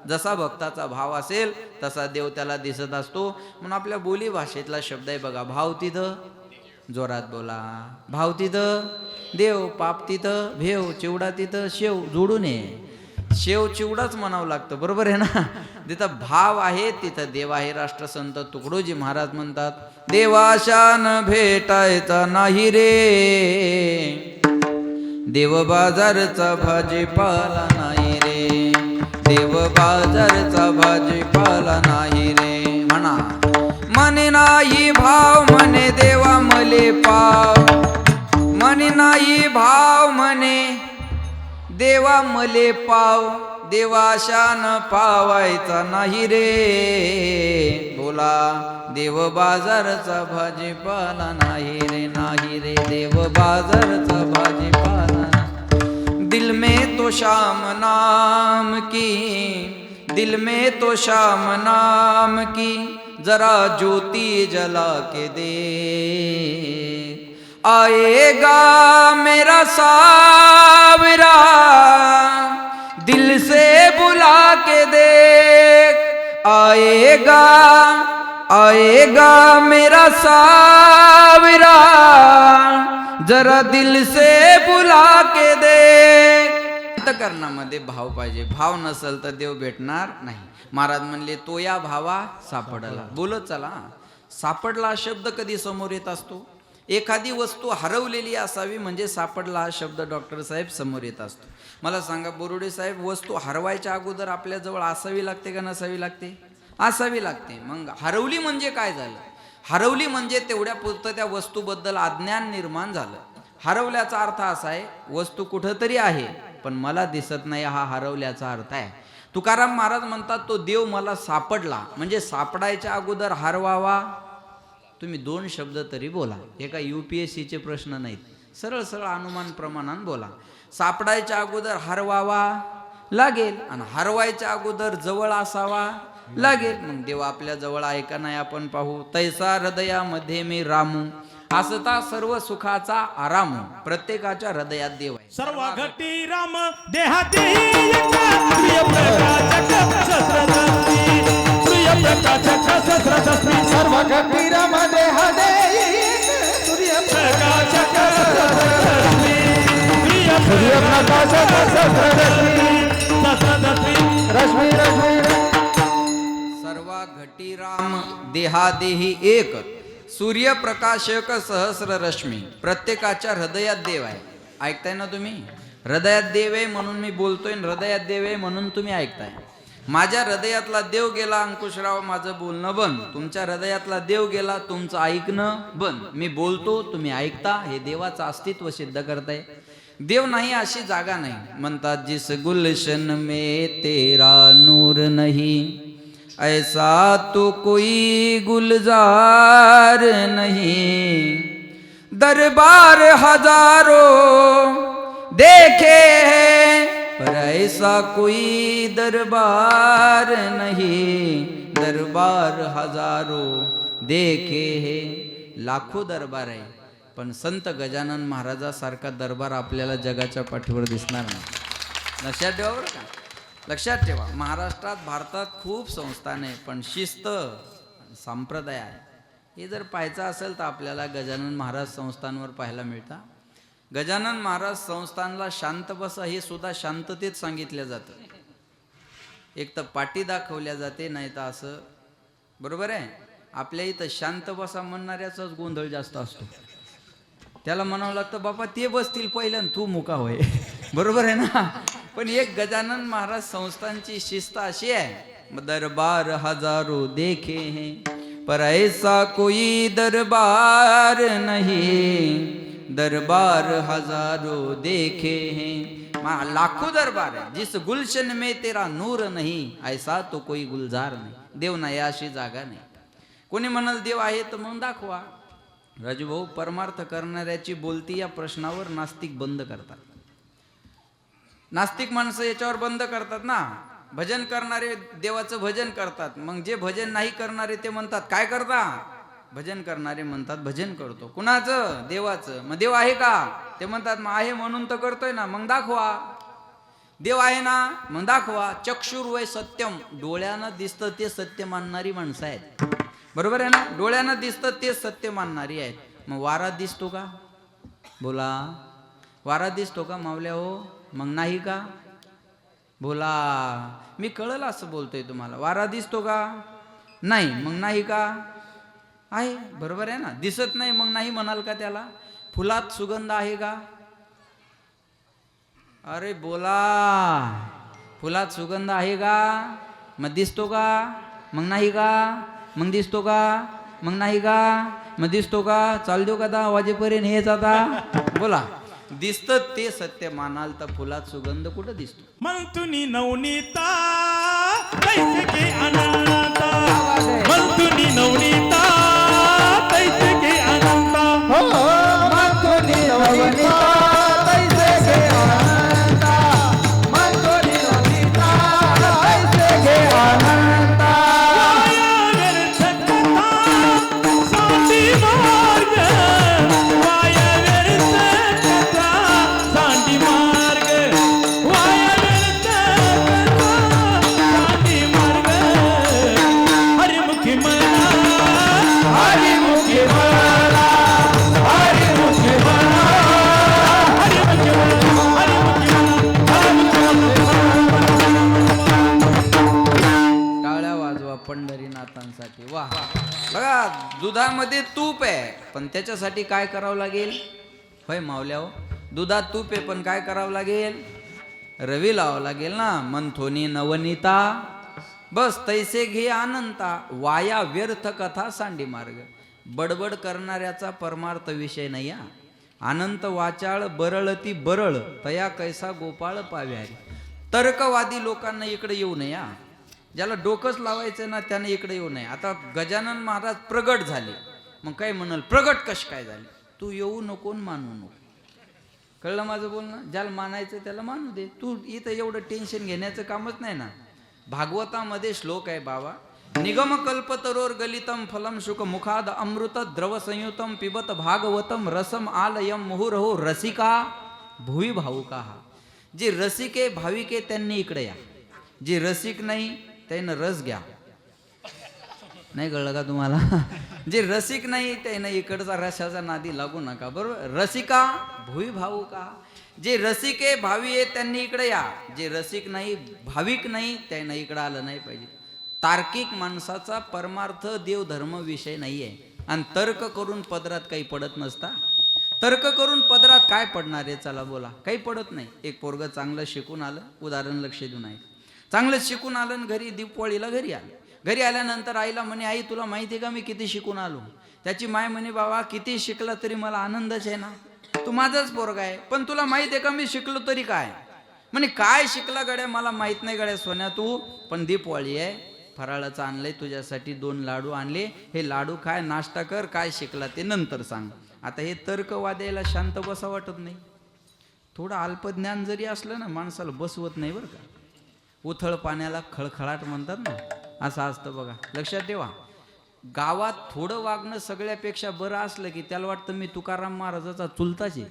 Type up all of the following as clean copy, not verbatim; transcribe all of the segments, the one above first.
जसा भक्ताचा भाव असेल तसा देव त्याला दिसत असतो. म्हणून आपल्या बोली भाषेतला शब्द आहे बघा, भाव तिथं, जोरात बोला, भाव तिथं देव, पाप तिथं भेव, चिवडा तिथं शेव. जोडून ये, शेव चिवडाच म्हणावं लागतं, बरोबर आहे ना. जिथं भाव आहे तिथं देव आहे. राष्ट्रसंत तुकडोजी महाराज म्हणतात, देवाशान भेटायचा नाही रे, देव बाजारचा भाजीपाला नाही रे, देव बाजारचा भाजीपाला नाही रे. म्हणा, मने नाही भाव म्हणे देवा मले पाव, मने नाही भाव म्हणे देवा मले पाव, देवाशान पावायचा नाही रे. बोला, देव बाजारचा भाजीपाला नाही रे, नाही रे, देव बाजारचा भाजीपाला. दिल में तो शाम नाम की, दिल में तो शाम नाम की जरा ज्योति जला के दे, आएगा मेरा सावरा दिल से बुला के देख, आएगा आएगा मेरा सावरा जरा दिल से बुला के देख. अंतःकरणामध्ये भाव पाहिजे, भाव नसेल तर देव भेटणार नाही. महाराज म्हणले, तो या भावा सापडला. बोलत चला, सापडला हा शब्द कधी समोर येत असतो? एखादी वस्तू हरवलेली असावी म्हणजे सापडला हा शब्द डॉक्टर साहेब समोर येत असतो. मला सांगा बोरुडे साहेब, वस्तू हरवायच्या अगोदर आपल्याजवळ असावी लागते का नसावी लागते? असावी लागते. मग हरवली म्हणजे काय झालं? हरवली म्हणजे तेवढ्या पुरतं त्या वस्तूबद्दल अज्ञान निर्माण झालं. हरवल्याचा अर्थ असा आहे, वस्तू कुठंतरी आहे पण मला दिसत नाही, हा हरवल्याचा अर्थ आहे. तुकाराम महाराज म्हणतात, तो देव मला सापडला म्हणजे सापडायच्या अगोदर हरवावा. तुम्ही दोन शब्द तरी बोला, हे काय UPSCचे प्रश्न नाहीत, सरळ सरळ अनुमान प्रमाणात बोला. सापडायच्या अगोदर हरवावा लागेल आणि हरवायच्या अगोदर जवळ असावा लागेल. मग देव आपल्या जवळ आहे का नाही आपण पाहू. तैसा हृदयामध्ये मी रामू, असता सर्व सुखाचा आराम, प्रत्येकाच्या हृदयात देव आहे. सर्व घटी राम देहाती प्रिय प्रकाशक शस्त्रदस्ती, प्रिय प्रकाशक शस्त्रदस्ती, सर्व घटी राम देहाती सूर्य प्रकाशक शस्त्रदस्ती, प्रिय प्रकाशक शस्त्रदस्ती, शस्त्रदस्ती रश्मी रश्मी. सर्व घटी राम देहादेही एक, सूर्यप्रकाशक सहस्र रश्मी, प्रत्येकाच्या हृदयात देव आहे. ऐकताय ना तुम्ही? हृदयात देव आहे म्हणून मी बोलतोय, हृदयात देव आहे म्हणून तुम्ही ऐकताय. माझ्या हृदयातला देव गेला अंकुशराव, माझं बोलणं बंद. तुमच्या हृदयातला देव गेला, तुमचं ऐकणं बंद. मी बोलतो, तुम्ही ऐकता, हे देवाचं अस्तित्व सिद्ध करताय. देव नाही अशी जागा नाही. म्हणतात, जिस गुलशन में तेरा नूर नहीं, ऐसा तो कोई गुलजार नहीं, दरबार हजारों देखे हैं पर ऐसा कोई दरबार नहीं, दरबार हजारों देखे हैं. लाखो दरबार आहे पण संत गजानन महाराजासारखा दरबार आपल्याला जगाच्या पाठीवर दिसणार नाही. लक्षात ठेवा बरं का, लक्षात ठेवा. महाराष्ट्रात भारतात खूप संस्थान आहे पण शिस्त संप्रदाय आहे. हे जर पाहायचं असेल तर आपल्याला गजानन महाराज संस्थानवर पाहायला मिळतं. गजानन महाराज संस्थानला शांत बसा हे सुद्धा शांततेत सांगितलं जातं. एक तर पाटी दाखवल्या जाते, नाही तर असं, बरोबर आहे. आपल्या इथं शांत बसा म्हणणाऱ्याचाच गोंधळ जास्त असतो. त्याला म्हणावं लागतं, बाबा ते बसतील पहिल्यान तू मुका होय, बरोबर आहे ना. पण एक गजानन महाराज संस्थानची शिस्त अशी आहे, दरबार हजारो देखे हैं पर ऐसा कोई दरबार नहीं, दरबार हजारो देखे हैं. लाखो दरबार है, जिस गुलशन में तेरा नूर नहीं, ऐसा तो कोई गुलजार नाही. देव नाही अशी जागा नाही. कोणी म्हणाल देव आहे तर मग दाखवा. राजूभाऊ, परमार्थ करणाऱ्याची बोलती या प्रश्नावर नास्तिक बंद करतात. नास्तिक माणसं याच्यावर बंद करतात ना. भजन करणारे देवाचं भजन करतात, मग जे भजन नाही करणारे ते म्हणतात काय करता? भजन करणारे म्हणतात भजन करतो. कुणाचं? देवाचं. मग देव आहे का? ते म्हणतात मग आहे म्हणून तर करतोय ना, मग दाखवा. देव आहे ना, मग दाखवा. चक्षुर्वय सत्यम, डोळ्यानं दिसतं ते सत्य मानणारी माणसं आहेत. बरोबर आहे ना, डोळ्यानं दिसतं ते सत्य मानणारी आहेत. मग वारा दिसतो का? बोला, वारा दिसतो का मावल्या हो? मग नाही का? बोला, मी कळलं असं बोलतोय तुम्हाला. वारा दिसतो का? नाही, मग नाही का? आहे, बरोबर आहे ना. दिसत नाही मग नाही म्हणाल का त्याला? फुलात सुगंध आहे का? अरे बोला, फुलात सुगंध आहे का? मग दिसतो का? मग नाही का? मग दिसतो का? मग नाही का? मग दिसतो का? चाल देऊ का 10 वाजेपर्यंत हेच आता? बोला, दिसतं ते सत्य मानाल तर फुलात सुगंध कुठं दिसतो? मंतुनी नवनीता तैसे के अनंता, मंतुनी नवनीता तैसे के अनंता, मंतुनी नवनीता तैसे के अनंता, मंतुनी नवनीता तैसे के अनंता. वाया व्यर्थ कथा सांडी मार्ग, वाया व्यर्थ कथा सांडी मार्ग, हरिमुखी म्हणा, हरिमुखी म्हणा, हरिमुखी म्हणा, हरिमुखी म्हणा, हरिमुखी टाळ्या वाजवा पंढरीनाथांसाठी. वा, बघा, दुधामध्ये तूप आहे पण त्याच्यासाठी काय करावं लागेल? होय मावल्या हो, दुधात तूप आहे पण काय करावं लागेल? रवी लावावं लागेल ना. मंथोनी नवनीता, बस तैसे घे अनंता, वाया व्यर्थ कथा सांडी मार्ग. बडबड करणाऱ्याचा परमार्थ विषय नाही हा. अनंत वाचाळ बरळती बरळ, तया कैसा गोपाळ पाव्यारी. तर्कवादी लोकांना इकडे येऊ नये हा. ज्याला डोकंच लावायचं ना त्याने इकडे येऊ नये. आता गजानन महाराज प्रगट झाले, मग काय म्हणाल? प्रगट कश काय झाले? तू येऊ नको मानू नको. कळलं माझं बोलणं? ज्याला मानायचं त्याला मानू दे. तू इथं एवढं टेन्शन घेण्याचं कामच नाही ना. भागवतामध्ये श्लोक आहे बाबा, निगम कल्पतरोर गलितम फलम शुक मुखाद अमृत द्रव संयुतम पिबत भागवतम रसम आलयम मुहुरहो रसिका भुवी भावुका. जे रसिके भाविके त्यांनी इकडे या, जे रसिक नाही त्यानं रस घ्या. नाही कळलं का तुम्हाला? जे रसिक नाही त्यानं इकडचा रसाचा नादी लागू नका. बरोबर, रसिका भुवी भावुका. जे रसिके भावी आहे त्यांनी इकडे या, जे रसिक नाही भाविक नाही त्यानं इकडं आलं नाही पाहिजे. तार्किक माणसाचा परमार्थ देव धर्म विषय नाही आहे. आणि तर्क करून पदरात काही पडत नसता. तर्क करून पदरात काय पडणार आहे? चला बोला, काही पडत नाही. एक पोरग चांगलं शिकून आलं, उदाहरण लक्ष देऊन आहे, चांगलं शिकून आलं आणि घरी दीपवळीला घरी आलं. घरी आल्यानंतर आईला म्हणे, आई तुला माहिती आहे का मी किती शिकून आलो? त्याची माय म्हणे, बाबा किती शिकला तरी मला आनंदच आहे ना, तू माझाच पोरगा आहे. पण तुला माहिती आहे का मी शिकलो तरी काय? म्हणे काय शिकला गड्या? मला माहित नाही गड्या सोन्या तू, पण दीपवळी आहे, फराळाचं आणलंय तुझ्यासाठी, 2 लाडू आणले, हे लाडू काय, नाश्ता कर, काय शिकला ते नंतर सांग. आता हे तर्कवाद्याला शांत बसा वाटत नाही. थोडं अल्पज्ञान जरी असलं ना माणसाला बसवत नाही बरं का. उथळ पाण्याला खळखळाट म्हणतात ना, असं असतं बघा. लक्षात ठेवा, गावात थोडं वागणं सगळ्यापेक्षा बरं असलं की त्याला वाटतं मी तुकाराम महाराजाचा चुलताच आहे.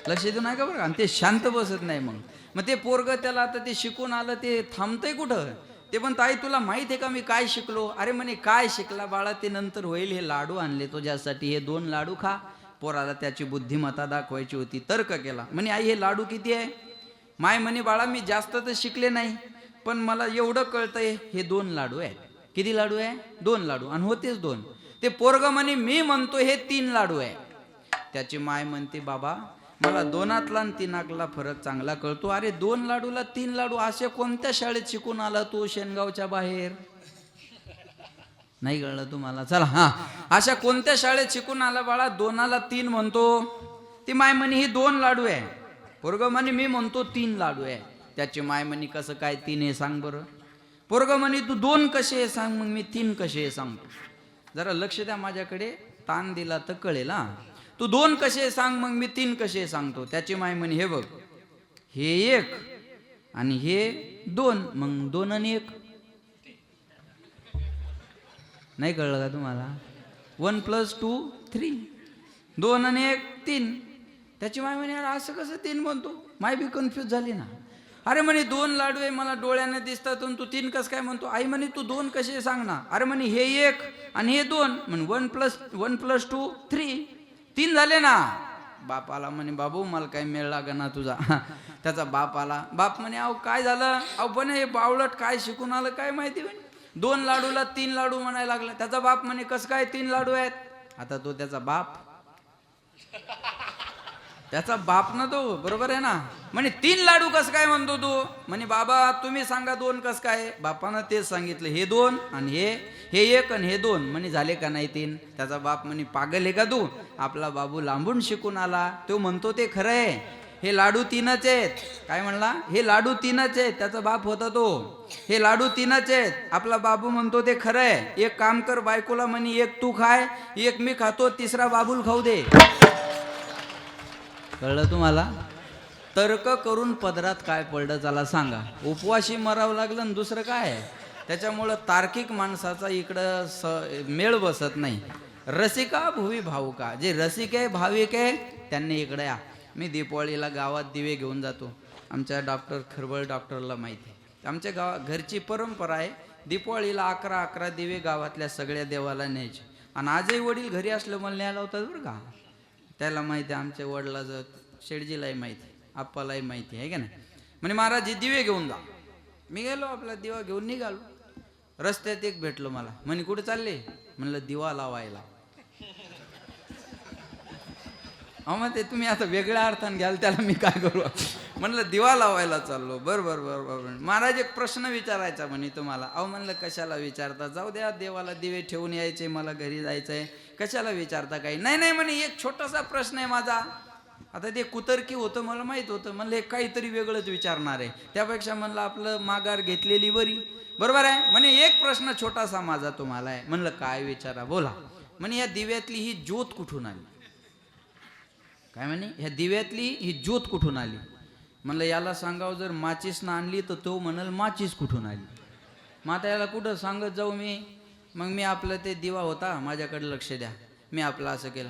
लक्ष देऊ नाही का बरं का. आणि ते शांत बसत नाही. मग ते पोरग त्याला आता ते शिकून आलं, ते थांबतंय कुठं? ते पण ताई तुला माहित आहे का मी काय शिकलो? अरे म्हणे काय शिकला बाळा? ते नंतर होईल, हे लाडू आणले तुझ्यासाठी, हे 2 लाडू खा. पोराला त्याची बुद्धिमत्ता दाखवायची होती, तर्क केला. म्हणे आई हे लाडू किती आहे? माय म्हणे बाळा मी जास्त तर शिकले नाही, पण मला एवढं कळतंय हे 2 लाडू आहेत. किती लाडू आहे? 2 लाडू. आणि होतेच 2. ते पोरग म्हणे मी म्हणतो हे 3 लाडू आहे. त्याची माय म्हणते बाबा मला 2तला आणि 3तला फरक चांगला कळतो. अरे 2 लाडूला 3 लाडू असे कोणत्या शाळेत शिकून आला तू शेनगावच्या बाहेर? नाही कळलं तुम्हाला? चला हा, अशा कोणत्या शाळेत शिकून आला बाळा 2ला 3 म्हणतो? ती माय म्हणे ही 2 लाडू आहे. पोरग म्हणे मी म्हणतो 3 लाडू आहे. त्याची माय म्हणे कसं काय 3 आहे सांग बरं. पोरग म्हणे तू 2 कसे आहे सांग, मग मी 3 कसे आहे सांगतो. जरा लक्ष द्या माझ्याकडे, ताण दिला तर कळेल हा. तू 2 कसे सांग, मग मी 3 कसे सांगतो. त्याची माय म्हणे हे बघ, हे 1 आणि हे 2, मग 2 आणि 1. नाही कळलं का तुम्हाला? 1 + 2 3, 2 आणि 1 3. त्याची माय म्हणे असं कसं 3 म्हणतो? माय बी कन्फ्यूज झाली ना. अरे म्हणे 2 लाडू आहे, मला डोळ्याने दिसतात आणि तू 3 कस काय म्हणतो? आई म्हणे तू 2 कसे सांग ना. अरे म्हणे हे 1 आणि हे 2 म्हणे 1 + 2 3, 3 झाले ना. बाप आला म्हणे बाबू मला काही मेळ लागा ना तुझा. त्याचा बाप आला. बाप म्हणे अहो काय झालं? अहो पण हे बावळट काय शिकून आलं काय माहिती म्हणे. 2 लाडूला 3 लाडू म्हणायला लागला. त्याचा बाप म्हणे कसं काय 3 लाडू आहेत? आता तो त्याचा बाप ना तो, बरोबर आहे ना. म्हणे 3 लाडू कस काय म्हणतो तू? म्हणे बाबा तुम्ही सांगा 2 कस काय? बापानं तेच सांगितलं, हे 2 आणि हे 1 आणि हे 2. म्हणे झाले का नाही 3? त्याचा बाप म्हणे पागल आहे का तू? आपला बाबू लांबून शिकून आला, तो म्हणतो ते खरं आहे. हे लाडू 3च आहेत. काय म्हणला? हे लाडू 3च आहेत. त्याचा बाप होता तो. हे लाडू 3च आहेत. आपला बाबू म्हणतो ते खरं आहे. एक काम कर बायकोला म्हणे 1 तू खाय, 1 मी खातो, 3रा बाबूल खाऊ दे. कळलं तुम्हाला? तर्क करून पदरात काय पडलं त्याला सांगा. उपवाशी मरावं लागलं आणि दुसरं काय. त्याच्यामुळं तार्किक माणसाचा इकडं मेळ बसत नाही. रसिका भुवी भावुका, जे रसिक आहे भाविक आहे त्यांनी इकडे या. मी दीपावळीला गावात दिवे घेऊन जातो. आमच्या डॉक्टर खरबळ डॉक्टरला माहिती आहे. आमच्या घरची परंपरा आहे दीपावळीला 11 दिवे गावातल्या सगळ्या देवाला न्यायचे. आणि आजही वडील घरी असलं मला न्यायला होतात बरं का. त्याला माहिती आहे, आमच्या वडिलाचं शेडजीलाही माहिती आहे, आप्पालाही माहिती आहे का नाही. म्हणे महाराज दिवे घेऊन जा. मी गेलो, आपला दिवा घेऊन निघालो. रस्त्यात एक भेटलो मला. म्हणे कुठे चालले? म्हणलं दिवा लावायला. अहो मग ते तुम्ही आता वेगळ्या अर्थाने घ्याल, त्याला मी काय करू? म्हणलं दिवा लावायला चाललो. बरोबर. महाराज एक प्रश्न विचारायचा म्हणे तुम्हाला. अहो म्हणलं कशाला विचारता? जाऊ द्या, देवाला दिवे ठेवून यायचे, मला घरी जायचंय, कशाला विचारता काही? नाही म्हणे एक छोटासा प्रश्न आहे माझा. आता ते कुतर्की होतं मला माहित होतं. म्हणलं काहीतरी वेगळंच विचारणार आहे, त्यापेक्षा म्हणलं आपलं माघार घेतलेली बरी. बरोबर आहे. म्हणे एक प्रश्न छोटासा माझा तुम्हाला आहे. म्हणलं काय विचारा, बोला. म्हणे या दिव्यातली ही ज्योत कुठून आली? काय म्हणे? ह्या दिव्यातली ही ज्योत कुठून आली? म्हणलं याला सांगावं जर माचीस ना आणली तर तो म्हणाल माचीस कुठून आली. मग आता याला कुठं सांगत जाऊ मी? मग मी आपलं ते दिवा होता, माझ्याकडे लक्ष द्या. मी आपलं असं केलं,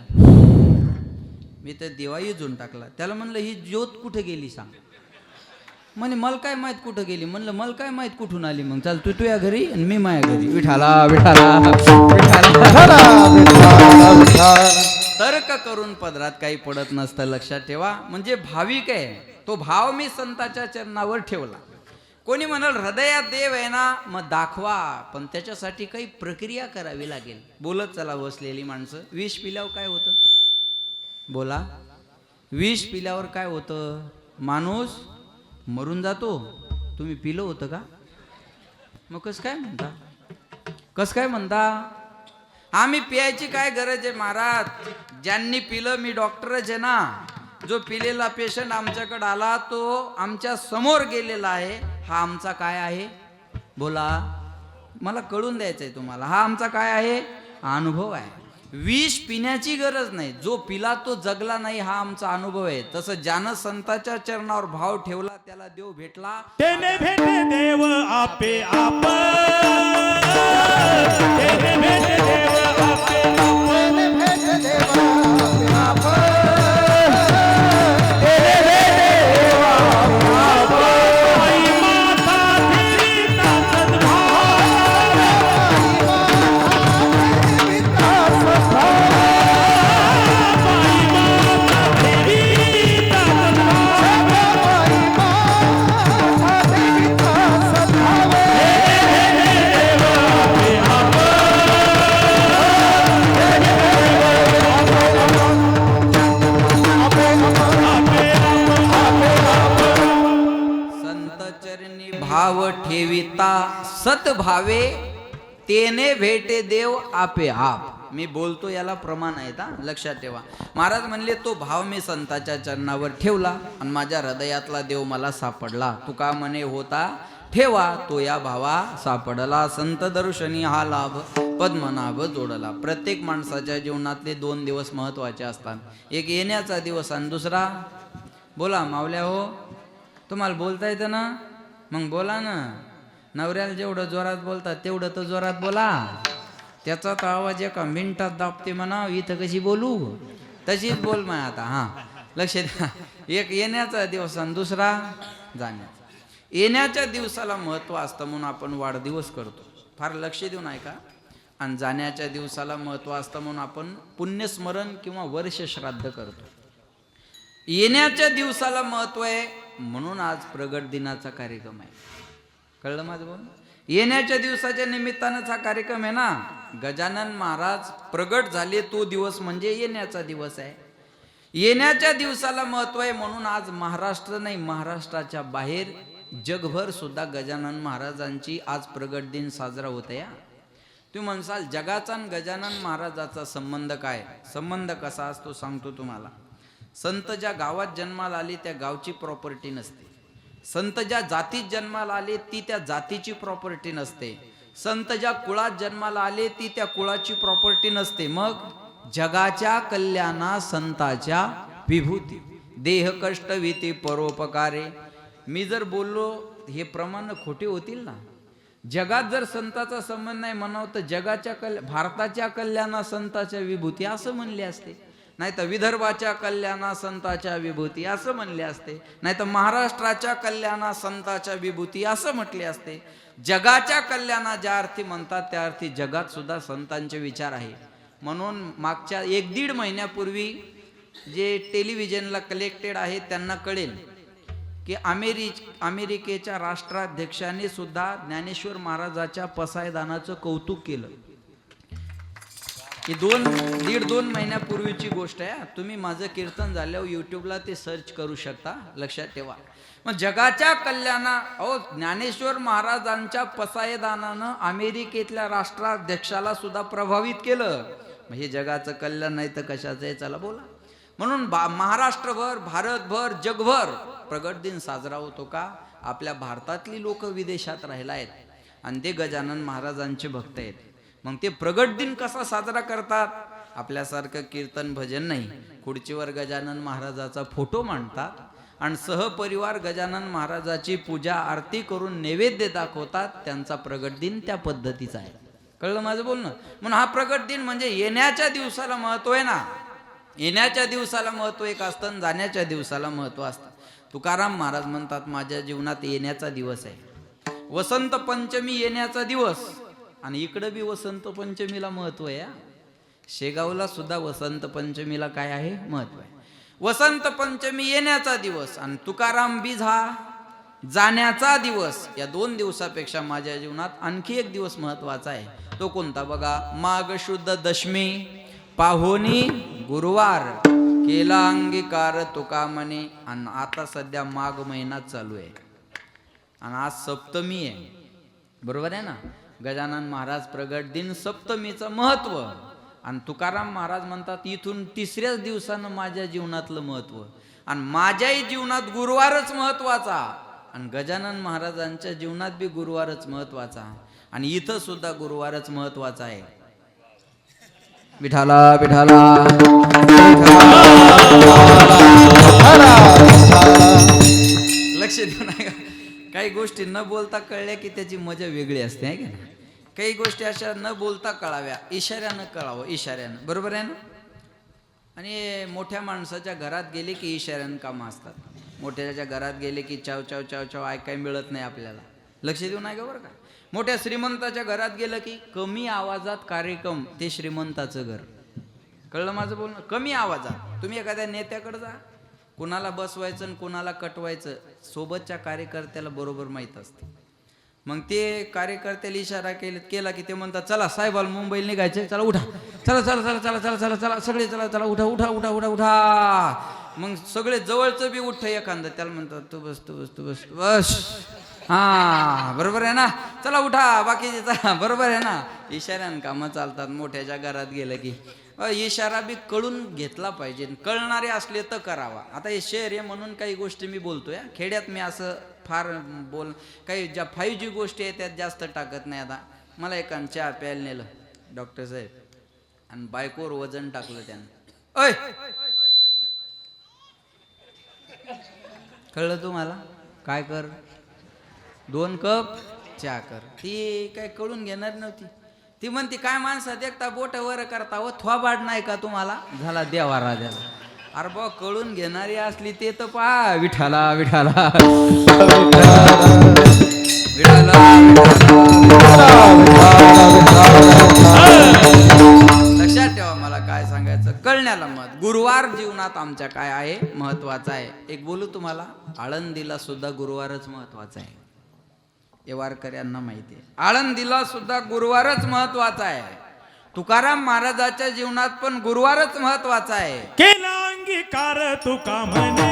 मी तर दिवा इजून टाकला. त्याला म्हणलं ही ज्योत कुठे गेली सांग. म्हणे मला काय माहित कुठं गेली. म्हणलं मला काय माहित कुठून आली. मग चाल तू या घरी आणि मी माझ्या घरी. विठाला तर्क करून पदरात काही पडत नसतं, लक्षात ठेवा. म्हणजे भाविक आहे तो भाव मी संताच्या चरणावर ठेवला. कोणी म्हणाल हृदयात देव आहे ना, मग दाखवा, पण त्याच्यासाठी काही प्रक्रिया करावी लागेल. बोलत चला बसलेली माणसं. विष पिल्यावर काय होतं? बोला. विष पिल्यावर काय होतं? माणूस मरून जातो. तुम्ही पिलं होतं का? मग कसं काय म्हणता? आम्ही पियायची काय गरज आहे महाराज? ज्यांनी पिलं, मी डॉक्टरच आहे ना. जो पिलेला पेशंट आमच्याकडे आला तो आमच्या समोर गेलेला आहे. हा आमचा काय आहे? बोला, मला कळून द्यायचंय तुम्हाला. हा आमचा काय आहे? अनुभव आहे. विष पिण्याची गरज नाही. जो पिला तो जगला नाही, हा आमचा अनुभव आहे. तसं ज्यानं संताच्या चरणावर भाव ठेवला त्याला देव भेटला. तेने भेटे देव आपे आप, तेने भेटे देव आपे आप, तेने भेटे देव आपे आप, तेने भेटे देव आपे आप. आई माता फिरिता सद्भाव, आई माता फिरिता सद्भाव, आई माता फिरिता सद्भाव, आई माता फिरिता सद्भाव. संत चरणी भाव ठेविता सद्भावे, तेने भेटे देव आपे आप. मी बोलतो याला प्रमाण आहेत हा, लक्षात ठेवा. महाराज म्हणले तो भाव मी संताच्या चरणावर ठेवला आणि माझ्या हृदयातला देव मला सापडला. तुका म्हणे होता ठेवा, तो या भावा सापडला. संत दर्शनी हा लाभ पद्मनाभ जोडला. प्रत्येक माणसाच्या जीवनातले 2 दिवस महत्वाचे असतात. एक येण्याचा दिवस आणि दुसरा, बोला मावल्या हो, तुम्हाला बोलता येतं ना? मग बोला ना. नवऱ्याला जेवढं जोरात बोलतात तेवढं तर जोरात बोला. त्याचा तर आवाज एका मिनिटात दाबते म्हणा. इथं कशी बोलू तशीच बोल मग आता. हां लक्ष द्या. एक येण्याचा दिवस आणि दुसरा जाण्याचा. येण्याच्या दिवसाला महत्त्व असतं म्हणून आपण वाढदिवस करतो, फार लक्ष देऊन ऐका. आणि जाण्याच्या दिवसाला महत्त्व असतं म्हणून आपण पुण्यस्मरण किंवा वर्ष श्राद्ध करतो. येण्याच्या दिवसाला महत्त्व आहे म्हणून आज प्रगट दिनाचा कार्यक्रम आहे. कळलं माझं बोल? येण्याच्या दिवसाच्या निमित्तानंच हा कार्यक्रम आहे ना. गजानन महाराज प्रगट झाले तो दिवस म्हणजे येण्याचा दिवस आहे. येण्याच्या दिवसाला महत्त्व आहे म्हणून आज महाराष्ट्र नाही, महाराष्ट्राच्या बाहेर जगभर सुद्धा गजानन महाराजांची आज प्रगट दिन साजरा होत आहे. तुम्ही म्हणसाल जगाचा आणि गजानन महाराजाचा संबंध काय? संबंध कसा असतो सांगतो तुम्हाला. संत ज्या गावात जन्माला आली त्या गावची प्रॉपर्टी नसते. संत ज्या जातीत जन्माला आले ती त्या जातीची प्रॉपर्टी नसते. संत ज्या कुळात जन्माला आले ती त्या कुळाची प्रॉपर्टी नसते. मग जगाच्या कल्याणा संताच्या विभूती, देह कष्ट विती परोपकारे. मी जर बोललो हे प्रमाण खोटे होतील ना. जगात जर संताचा संबंध नाही म्हणावं तर जगाच्या भारताच्या कल्याणा संताच्या विभूती असं म्हणले असते, नाही तर विदर्भाच्या कल्याणा संताच्या विभूती असं म्हणले असते, नाही तर महाराष्ट्राच्या कल्याणा संताच्या विभूती असं म्हटले असते. जगाच्या कल्याणा ज्या अर्थी म्हणतात त्या अर्थी जगात सुद्धा संतांचे विचार आहे. म्हणून मागच्या 1-1.5 महिन्यापूर्वी जे टेलिव्हिजनला कलेक्टेड आहे त्यांना कळेल की अमेरिकेच्या राष्ट्राध्यक्षाने सुद्धा ज्ञानेश्वर महाराजाच्या पसायदानाचं कौतुक केलं. ही 1.5-2 महिन्यापूर्वीची गोष्ट आहे. तुम्ही माझं कीर्तन झाल्यावर यूट्यूबला ते सर्च करू शकता, लक्षात ठेवा. मग जगाच्या कल्याणा ज्ञानेश्वर महाराजांच्या पसायदानानं अमेरिकेतल्या राष्ट्राध्यक्षाला सुद्धा प्रभावित केलं. मग हे जगाचं कल्याण नाही तर कशाचं आहे? चला बोला. म्हणून महाराष्ट्रभर, भारतभर, जगभर प्रगट दिन साजरा होतो का? आपल्या भारतातली लोक विदेशात राहिला आहेत आणि ते गजानन महाराजांचे भक्त आहेत. मग ते प्रगट दिन कसा साजरा करतात? आपल्यासारखं कीर्तन भजन नाही, खुर्चीवर गजानन महाराजाचा फोटो मांडतात आणि सहपरिवार गजानन महाराजाची पूजा आरती करून नैवेद्य दाखवतात. त्यांचा प्रगट दिन त्या पद्धतीचा आहे. कळलं माझं बोलणं? म्हणून हा प्रगट दिन म्हणजे येण्याच्या दिवसाला महत्व आहे ना. येण्याच्या दिवसाला महत्व एक असतं आणि जाण्याच्या दिवसाला महत्व असतं. तुकाराम महाराज म्हणतात माझ्या जीवनात येण्याचा दिवस आहे. वसंत पंचमी येण्याचा दिवस आणि इकडं बी वसंत पंचमीला महत्व आहे. शेगावला सुद्धा वसंत पंचमीला काय आहे? महत्व आहे. वसंत पंचमी येण्याचा दिवस आणि तुकाराम बीज हा जाण्याचा दिवस. या 2 दिवसापेक्षा माझ्या जीवनात आणखी एक दिवस महत्वाचा आहे. तो कोणता बघा? माघ शुद्ध दशमी पाहोनी गुरुवार केला अंगीकार तुका म्हणे. आणि आता सध्या माघ महिना चालू आहे आणि आज सप्तमी आहे, बरोबर आहे ना. गजानन महाराज प्रगट दिन सप्तमीचं महत्व आणि तुकाराम महाराज म्हणतात इथून 3ऱ्याच दिवसानं माझ्या जीवनातलं महत्व. आणि माझ्याही जीवनात गुरुवारच महत्वाचा आणि गजानन महाराजांच्या जीवनात बी गुरुवारच महत्वाचा आणि इथं सुद्धा गुरुवारच महत्वाचा आहे. विठाला विठाला लक्ष देऊ नका. काही गोष्टी न बोलता कळल्या की त्याची मजा वेगळी असते आहे की नाही. काही गोष्टी अशा न बोलता कळाव्या, इशाऱ्यानं कळावं, इशाऱ्यानं, बरोबर आहे ना. आणि मोठ्या माणसाच्या घरात गेले की इशाऱ्यानं कामं असतात. मोठ्याच्या घरात गेले की चाव चाव चाव चाव ऐकाय मिळत नाही आपल्याला. लक्ष देऊ नका बरं का. मोठ्या श्रीमंताच्या घरात गेलं की कमी आवाजात कार्यक्रम, ते श्रीमंताचं घर. कळलं माझं बोलणं? कमी आवाजात. तुम्ही एखाद्या नेत्याकडे जा, कुणाला बसवायचं आणि कुणाला कटवायचं सोबतच्या कार्यकर्त्याला बरोबर माहीत असतं. मग ते कार्यकर्त्याला इशारा केला की ते म्हणतात चला साहेबाला मुंबईला निघायचं, चला उठा, चला चला चला चला चला चला चला सगळे चला चला उठा उठा उठा उठा उठा. मग सगळे जवळचं बी उठतं एखादं, त्याला म्हणतात तू बस तू बस तू बस बस. हा बरोबर आहे ना. चला उठा बाकीचे चला, बरोबर आहे ना. इशाऱ्यानं कामं चालतात. मोठ्याच्या घरात गेलं की इशारा बी कळून घेतला पाहिजे. कळणारे असले तर करावा. आता हे शहर आहे म्हणून काही गोष्टी मी बोलतोय. खेड्यात मी असं फार काही ज्या 5G गोष्टी आहेत त्यात जास्त टाकत नाही. आता मला एकानं चहा प्यायला नेलं डॉक्टर साहेब आणि बायकोवर वजन टाकलं त्यानं. ओय कळलं तुम्हाला? काय कर, 2 कप चहा कर. ती काय कळून घेणार नव्हती. ती म्हणती काय माणसा देखता बोट वर करता व थोबाड नाही का तुम्हाला? झाला देवा राजाला. अरे बा कळून घेणारी असली ते तर पहा विठाला विठाला विठाला लक्षात ठेवा. मला काय सांगायचं कळण्याला मत. गुरुवार जीवनात आमच्या काय आहे महत्वाचा आहे. एक बोलू तुम्हाला, आळंदीला सुद्धा गुरुवारच महत्वाचा आहे. हे वारकऱ्यांना माहिती आहे. आळंदीला सुद्धा गुरुवारच महत्वाचा आहे. तुकाराम महाराजाच्या जीवनात पण गुरुवारच महत्वाचा आहे. केला अंगीकार तुका म्हणे,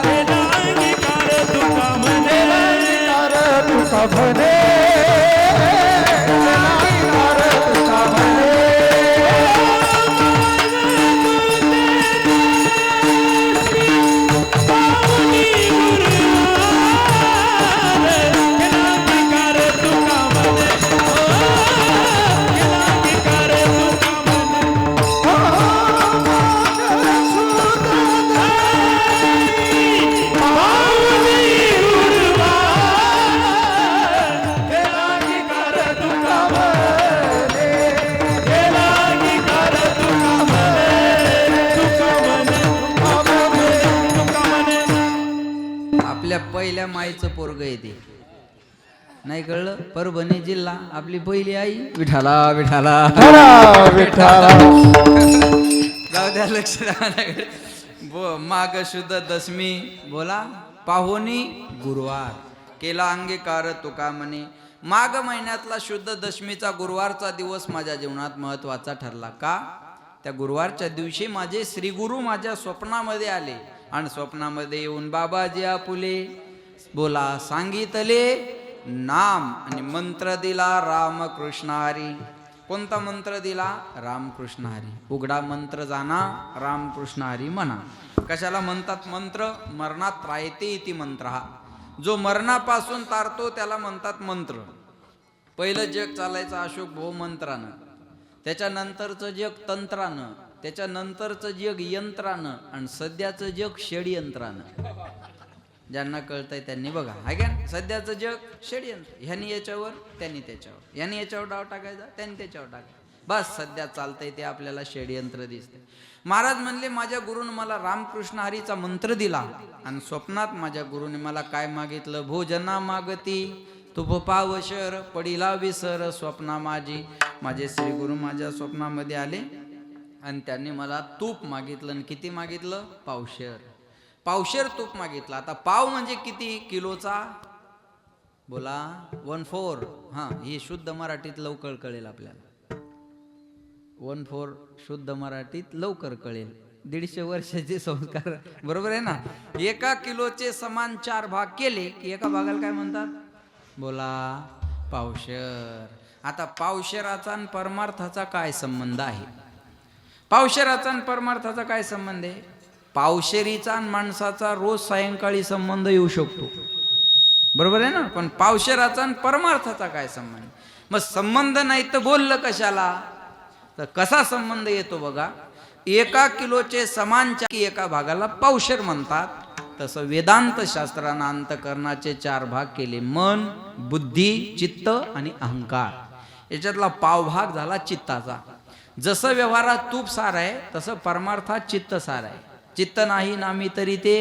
केला अंगीकार तुका म्हणे, तुका म्हणे, तुका म्हणे. आपल्या पहिल्या माईचं पोरग येते नाही कळलं. परभणी जिल्हा आपली पहिली आई विठाला विठाला विठाला. जाऊ द्या लक्ष राहण्याकडे. माग शुद्ध दशमी बोला पाहुणी गुरुवार केला अंगीकार तुका म्हणे. माघ महिन्यातला शुद्ध दशमीचा गुरुवारचा दिवस माझ्या जीवनात महत्वाचा ठरला. का? त्या गुरुवारच्या दिवशी माझे श्री गुरु माझ्या स्वप्नामध्ये आले आणि स्वप्नामध्ये येऊन बाबाजी आपुले बोला सांगितले नाम आणि मंत्र दिला रामकृष्ण हरी. कोणता मंत्र दिला? रामकृष्ण हरी. उघडा मंत्र जाणा रामकृष्ण हरी म्हणा. कशाला म्हणतात मंत्र? मरणात त्रायते इति मंत्र. हा जो मरणापासून तारतो त्याला म्हणतात मंत्र. पहिलं जग चालायचं अशोक भाऊ मंत्रानं, त्याच्यानंतरचं जग तंत्रानं, त्याच्यानंतरचं जग यंत्रानं आणि सध्याचं जग षडयंत्रानं. ज्यांना कळतंय त्यांनी बघा. हाय का? सध्याचं जग षडयंत्र. ह्यानी याच्यावर त्यांनी त्याच्यावर, ह्यानी याच्यावर डाव टाकायचा त्यांनी त्याच्यावर टाकायचा. बस सध्या चालतंय ते आपल्याला षडयंत्र दिसतंय. महाराज म्हणले माझ्या गुरुने मला रामकृष्ण हरीचा मंत्र दिला आणि स्वप्नात माझ्या गुरुने मला काय मागितलं? भोजना मागती तुप पावशर पडिला विसर स्वप्ना माझी. माझे श्री गुरु माझ्या स्वप्नामध्ये आले आणि त्यांनी मला तूप मागितलं. आणि किती मागितलं? पावशर. पावशर तूप मागितलं. आता पाव म्हणजे किती किलोचा? बोला 1/4. हां, ही शुद्ध मराठीत लवकर कळेल आपल्याला. 1/4 शुद्ध मराठीत लवकर कळेल. 150 वर्षाचे संस्कार बरोबर आहे ना. 1 किलोचे समान 4 भाग केले की एका भागाला काय म्हणतात? बोला पावशर. आता पावशराचा आणि परमार्थाचा काय संबंध आहे? पावशराचा आणि परमार्थाचा काय संबंध आहे? पावशेरीचा आणि माणसाचा रोज सायंकाळी संबंध येऊ शकतो, बरोबर आहे ना. पण पावशेराचा आणि परमार्थाचा काय संबंध? मग संबंध नाही तर बोललं कशाला? तर कसा संबंध येतो बघा. 1 किलोचे समान एका भागाला पावशेर म्हणतात. तसं वेदांत शास्त्रानं अंतकरणाचे 4 भाग केले. मन, बुद्धी, चित्त आणि अहंकार. याच्यातला पावभाग झाला चित्ताचा. जसं व्यवहारात तूप सार आहे तसं परमार्थात चित्त सार आहे. चित्त नाही नामी तरी ते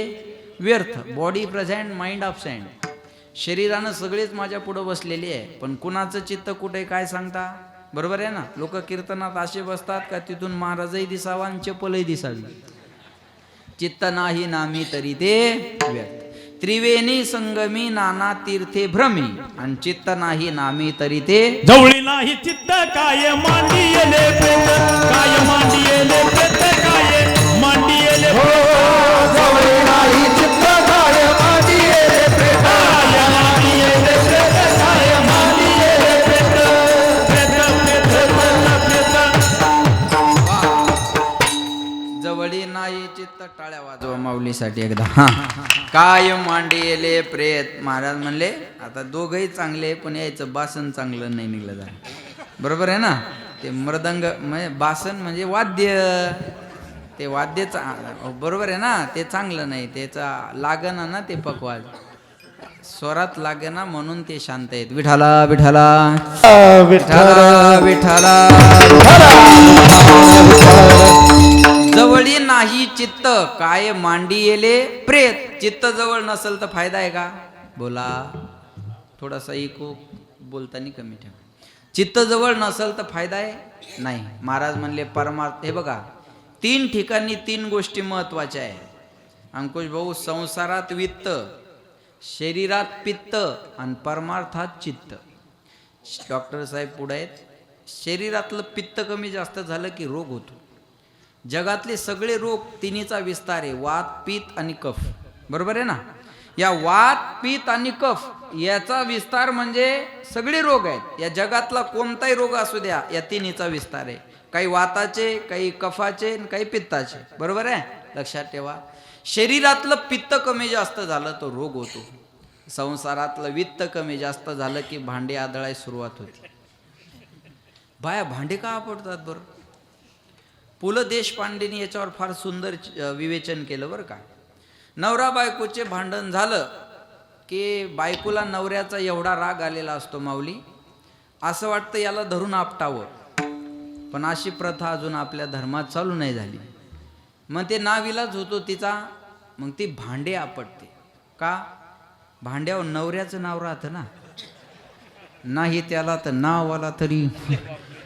व्यर्थ. Body present mind absent. शरीरानं सगळेच माझ्या पुढं बसलेली आहे पण कुणाचं चित्त कुठे काय सांगता? बरोबर आहे ना. लोक कीर्तनात असे बसतात का तिथून महाराजही दिसावा आणि चप्पलही दिसावी. चित्त नाही नामी तरी ते व्यर्थ. त्रिवेणी संगमी नाना तीर्थे भ्रमी आणि चित्त नाही नामी तरी ते जवळी नाही चित्त काय मांडियेले प्रेत, काय मांडियेले प्रेत, काय मांडियेले जवळी नाही चित्त काय मांडियेले प्रेत, काय मांडियेले प्रेत, काय मांडियेले प्रेत, प्रेत प्रेत प्रेत. जवळी नाही चित्त. टाळ्या वाजवा माऊलीसाठी एकदा. हा, काय मांडियेले प्रेत. महाराज म्हणले आता दोघही चांगले पण यायचं बासन चांगलं नाही निघलं झालं. बरोबर आहे ना. ते मृदंग म्हणजे बासन म्हणजे वाद्य, ते वाद्यचा बरोबर आहे ना. ते चांगलं नाही, त्याचा लागना ना ते पकवाज स्वरात लागना म्हणून ते शांत आहेत. विठाला विठाला विठाला विठाला. जवळी नाही चित्त काय मांडी येले प्रेत. चित्त जवळ नसेल तर फायदा आहे का? बोला, थोडासा इको बोलताना कमी ठेवा. चित्त जवळ नसेल तर फायदा आहे नाही. महाराज म्हणले परमार्थ. हे बघा, 3 ठिकाणी 3 गोष्टी महत्वाच्या आहे. अंकुश भाऊ, संसारात वित्त, शरीरात पित्त आणि परमार्थात चित्त. डॉक्टर साहेब पुढे आहेत. शरीरातलं पित्त कमी जास्त झालं की रोग होतो. जगातले सगळे रोग तिन्हीचा विस्तार आहे, वात, पित्त आणि कफ. बरोबर आहे ना? या वात, पित्त आणि कफ याचा विस्तार म्हणजे सगळे रोग आहेत. या जगातला कोणताही रोग असू द्या, या तिन्हीचा विस्तार आहे. काही वाताचे, काही कफाचे, काही पित्ताचे. बरोबर आहे? लक्षात ठेवा. शरीरातलं पित्त कमी जास्त झालं तर रोग होतो. संसारातलं वित्त कमी जास्त झालं की भांडे आदळायला सुरुवात होते. बाया भांडे का आपटतात बरं? पु ल देशपांडेंनी याच्यावर फार सुंदर विवेचन केलं बरं का. नवरा बायकोचे भांडण झालं की बायकोला नवऱ्याचा एवढा राग आलेला असतो माऊली, असं वाटतं याला धरून आपटावं. पण अशी प्रथा अजून आपल्या धर्मात चालू नाही झाली. मग ते नाविलाज होतो तिचा, मग ती भांडे आपटते. का? भांड्यावर नवऱ्याचं नाव राहतं ना, नाही त्याला तर नाव आला तरी.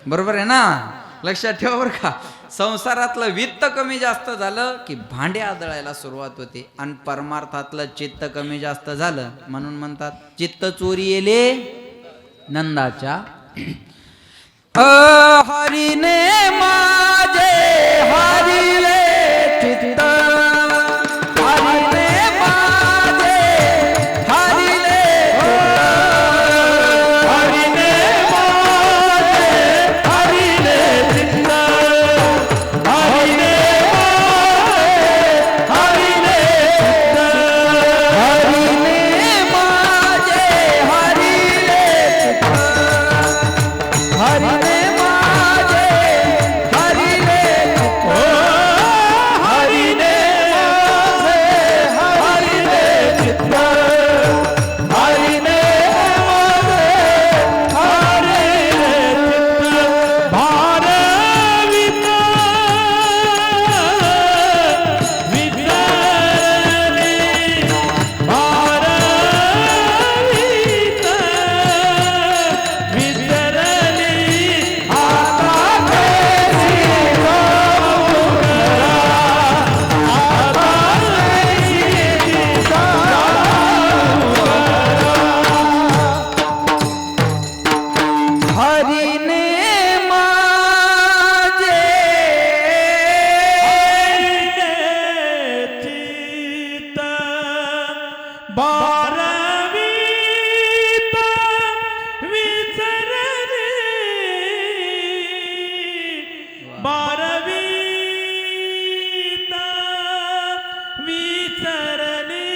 बरोबर आहे ना? लक्षात ठेवा बरं का. संसारातलं वित्त कमी जास्त झालं की भांडे आदळायला सुरुवात होते. आणि परमार्थातलं चित्त कमी जास्त झालं म्हणून म्हणतात चित्त चोरी येले नंदाच्या. हरीने माझे हरिले चित्त, हरीने माझे हरिले हरिने माझे हरिले चित्त, हरिने माझे हरिले चित्त, हरीने माझे हरिले चित्त, हरीने माझे हरिले चित्त. ओ हरिने माझे हरिले चित्त, हरिने माझे हरिले चित्त. भारवित विचारली, भारवित विचारली, आता कैसी जाऊ घरा, आता कैसी जाऊ हरीने माझे चित्त, भारवित विचरली, भारवित विचरली,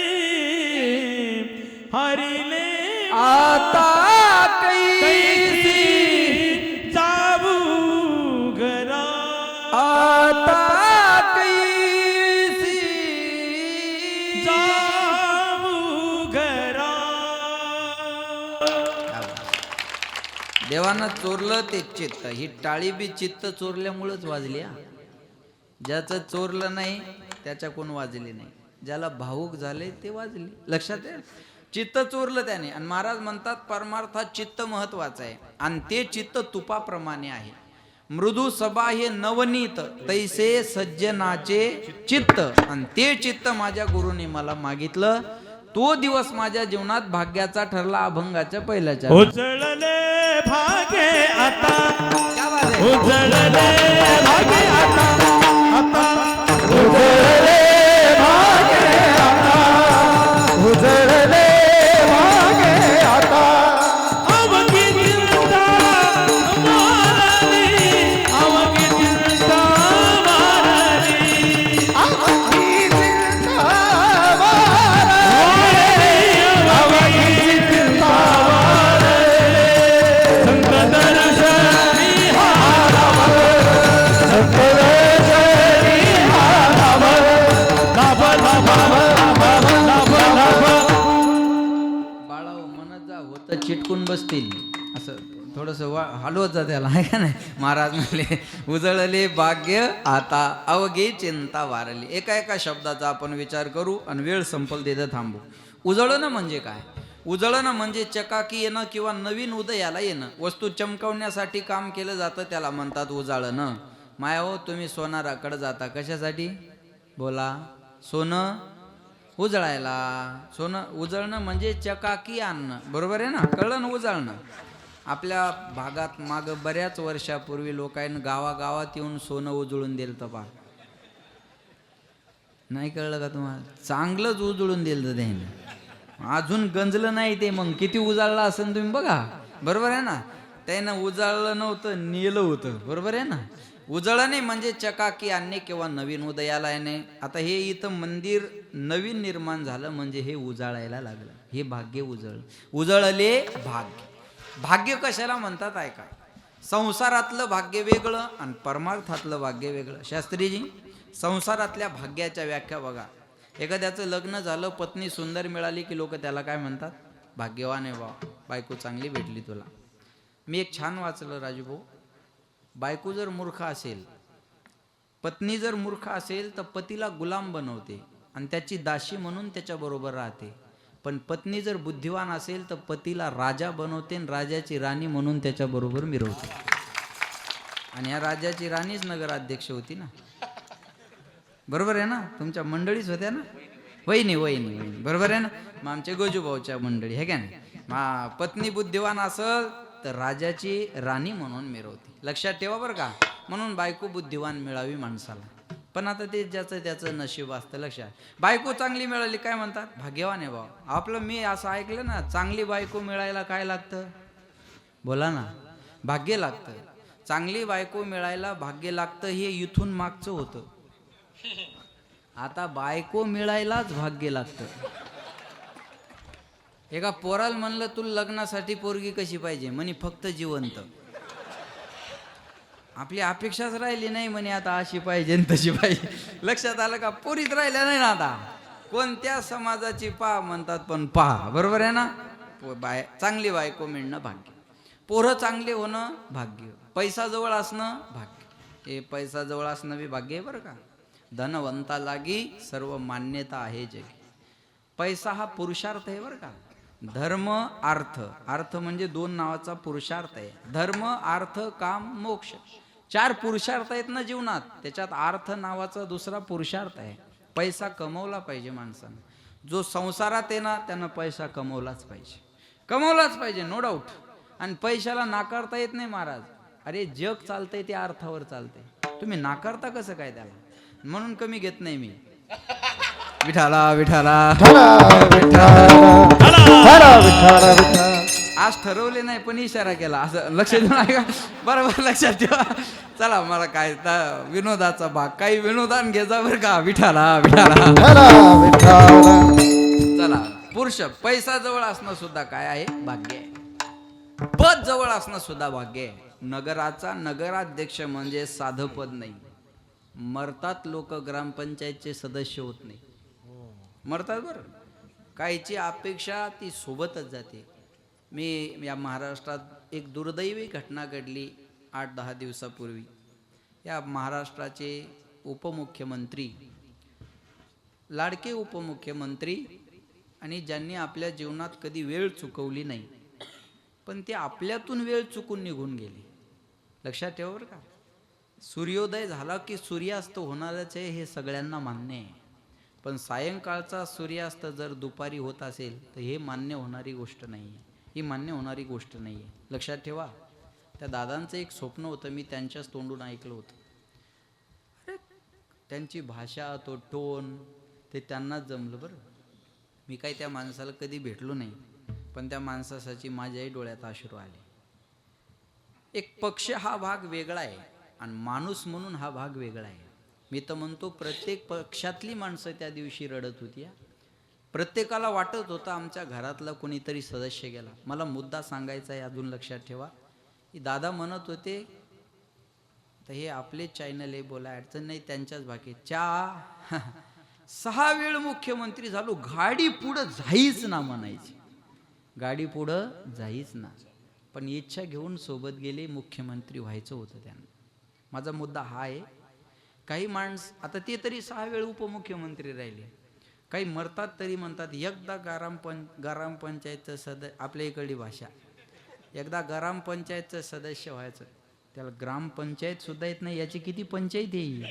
हरिले आता कैसी, जाऊ घरा, आता कैसी जाऊ घरा. देवानं चोरलं ते चित्त. ही टाळी बी चित्त चोरल्यामुळेच वाजली. हा, ज्याचं चोरलं नाही त्याच्या कोण वाजली नाही. ज्याला भावूक झाले ते वाजली. लक्षात आहे? चित्त चोरलं त्याने. आणि महाराज म्हणतात परमार्थात चित्त महत्वाचं आहे आणि ते चित्त तुपाप्रमाणे आहे. मृदू सभा हे नवनीत तैसे सज्जनाचे चित्त. आणि ते चित्त माझ्या गुरुने मला मागितलं. तो दिवस माझ्या जीवनात भाग्याचा ठरला, अभंगाच्या पहिल्याच्या. उजळले भागे आता, क्या बात आहे? उजळले भागे आता, आता उजळले भागे आता, उजळले भागे आता, अवघी चिंता मारली, अवघी चिंता मारली, अवघी चिंता वारली, अवघी चिंता मारली. संत दर्शनी बाळाओ म्हणत जा, होतं चिटकून बसतील असं थोडस हलवत जा त्याला आहे का नाही. महाराज म्हणले उजळले भाग्य आता अवघे चिंता वारली. एका एका शब्दाचा आपण विचार करू आणि वेळ संपल तिथं थांबू. उजळणं म्हणजे काय? उजळणं म्हणजे चकाकी येणं किंवा नवीन उदयाला येणं. वस्तू चमकवण्यासाठी काम केलं जातं त्याला म्हणतात उजाळणं. माया हो, तुम्ही सोनाराकडे जाता कशासाठी? बोला. सोनं उजळायला. सोनं उजळणं म्हणजे चकाकी आणणं. बरोबर आहे ना? कळलं ना उजळणं? आपल्या भागात माग बऱ्याच वर्षापूर्वी लोकांनी गावागावात येऊन सोनं उजळून दिलं तर पा नाही कळलं का तुम्हाला? चांगलंच उजळून दिलं त्याने. अजून गंजलं नाही ते. मग किती उजाळलं असेल तुम्ही बघा. बरोबर आहे ना? त्यानं उजाळलं नव्हतं, नेलं होतं. बरोबर आहे ना? उजळणे म्हणजे चकाकी आणणे किंवा नवीन उदयाला येणे. आता हे इथं मंदिर नवीन निर्माण झालं म्हणजे हे उजाळायला लागलं. हे भाग्य उजळले भाग्य. भाग्य कशाला म्हणतात ऐका. संसारातलं भाग्य वेगळं आणि परमार्थातलं भाग्य वेगळं. शास्त्रीजी, संसारातल्या भाग्याच्या व्याख्या बघा. एखाद्याचं लग्न झालं, पत्नी सुंदर मिळाली की लोक त्याला काय म्हणतात? भाग्यवान आहे बा, बायको चांगली भेटली तुला. मी एक छान वाचलं राजूभाऊ. बायको जर मूर्ख असेल, पत्नी जर मूर्ख असेल तर पतीला गुलाम बनवते आणि त्याची दासी म्हणून त्याच्याबरोबर राहते. पण पत्नी जर बुद्धिवान असेल तर पतीला राजा बनवते आणि राजाची राणी म्हणून त्याच्याबरोबर मिरवते. आणि या राजाची राणीच नगराध्यक्ष होती ना. बरोबर आहे ना? तुमच्या मंडळीच होत्या ना. वहिनी वहिनी वहिनी बरोबर आहे ना? मग आमच्या गोजूभाऊच्या मंडळी हे का नाही. पत्नी बुद्धिवान असेल तर राजाची राणी म्हणून मिरवते. लक्षात ठेवा बरं का. म्हणून बायको बुद्धिवान मिळावी माणसाला. पण आता ते ज्याचं त्याचं नशीब असतं. लक्षात. बायको चांगली मिळाली काय म्हणतात? भाग्यवान आहे भाऊ. आपलं मी असं ऐकलं ना, चांगली बायको मिळायला काय लागतं? बोला ना. भाग्य लागतं. चांगली बायको मिळायला भाग्य लागतं. हे इथून मागचं होतं. आता बायको मिळायलाच भाग्य लागतं. एका पोराला म्हणलं तुला लग्नासाठी पोरगी कशी पाहिजे? म्हणे फक्त जिवंत. आपली अपेक्षाच राहिली नाही म्हणे आता अशी पाहिजे तशी पाहिजे. लक्षात आलं का? पोरीत राहिल्या नाही ना आता. कोणत्या समाजाची पहा म्हणतात पण पहा. बरोबर आहे ना? चांगली बायको मिळणं भाग्य. पोरं चांगले होणं भाग्य. पैसा जवळ असणं भाग्य. हे पैसा जवळ असणं बी भाग्य आहे बरं का. धनवंता लागी सर्व मान्यता आहे जगी. पैसा हा पुरुषार्थ आहे बरं का. धर्म अर्थ. अर्थ म्हणजे दोन नावाचा पुरुषार्थ आहे. धर्म अर्थ काम मोक्ष. 4 पुरुषार्थ आहेत ना जीवनात. त्याच्यात अर्थ नावाचा दुसरा पुरुषार्थ आहे. पैसा कमवला पाहिजे माणसानं. जो संसारात आहे ना त्यानं पैसा कमवलाच पाहिजे. कमवलाच पाहिजे नो डाऊट. आणि पैशाला नाकारता येत नाही महाराज. अरे जग चालतंय ते अर्थावर चालतंय. तुम्ही नाकारता कसं काय त्याला? म्हणून कमी घेत नाही मी. विठाला विठाला आज ठरवले नाही पण इशारा केला असं लक्ष देऊन ऐका. बरोबर लक्षात ठेवा. चला मला काय विनोदाचा भाग काही विनोदान घ्यायचा बरं का. विठाला विठाला चला. पुरुष पैसा जवळ असणं सुद्धा काय आहे? भाग्य आहे. पद जवळ असणं सुद्धा भाग्य आहे. नगराचा नगराध्यक्ष म्हणजे साधं पद नाही. मरतात लोक ग्रामपंचायतचे सदस्य होत नाही. मरतात बरं. काहीची अपेक्षा ती सोबतच जाते. मी या महाराष्ट्रात एक दुर्दैवी घटना घडली 8-10 दिवसापूर्वी. या महाराष्ट्राचे उपमुख्यमंत्री, लाडके उपमुख्यमंत्री आणि ज्यांनी आपल्या जीवनात कधी वेळ चुकवली नाही पण ते आपल्यातून वेळ चुकून निघून गेले. लक्षात ठेवा बरं का. सूर्योदय झाला की सूर्यास्त होणारच आहे हे सगळ्यांना मान्य आहे. पण सायंकाळचा सूर्यास्त जर दुपारी होत असेल तर हे मान्य होणारी गोष्ट नाही आहे. ही मान्य होणारी गोष्ट नाही आहे. लक्षात ठेवा. त्या दादांचं एक स्वप्न होतं. मी त्यांच्याच तोंडून ऐकलं होतं. अरे त्यांची भाषा तो टोन ते त्यांनाच जमलं बरं. मी काही त्या माणसाला कधी भेटलो नाही पण त्या माणसासाठी माझ्याही डोळ्यात अश्रू आले. एक पक्ष हा भाग वेगळा आहे आणि माणूस म्हणून हा भाग वेगळा आहे. मी तर म्हणतो प्रत्येक पक्षातली माणसं त्या दिवशी रडत होती. प्रत्येकाला वाटत होतं आमच्या घरातला कोणीतरी सदस्य गेला. मला मुद्दा सांगायचा आहे अजून लक्षात ठेवा. दादा म्हणत होते तर हे आपले चॅनल आहे बोला अडचण नाही त्यांच्याच बाकी 6 वेळ मुख्यमंत्री झालो. गाडी पुढं जाईच ना म्हणायची. गाडी पुढं जाईच ना. पण इच्छा घेऊन सोबत गेले, मुख्यमंत्री व्हायचं होतं त्यांना. माझा मुद्दा हा आहे, काही माणसं आता ते तरी 6 वेळ उपमुख्यमंत्री राहिले, काही मरतात तरी म्हणतात एकदा ग्रामपंचायतचं आपल्या इकडली भाषा, एकदा ग्रामपंचायतचं सदस्य व्हायचं. त्याला ग्रामपंचायत सुद्धा येत नाही, याची किती पंचायत येईल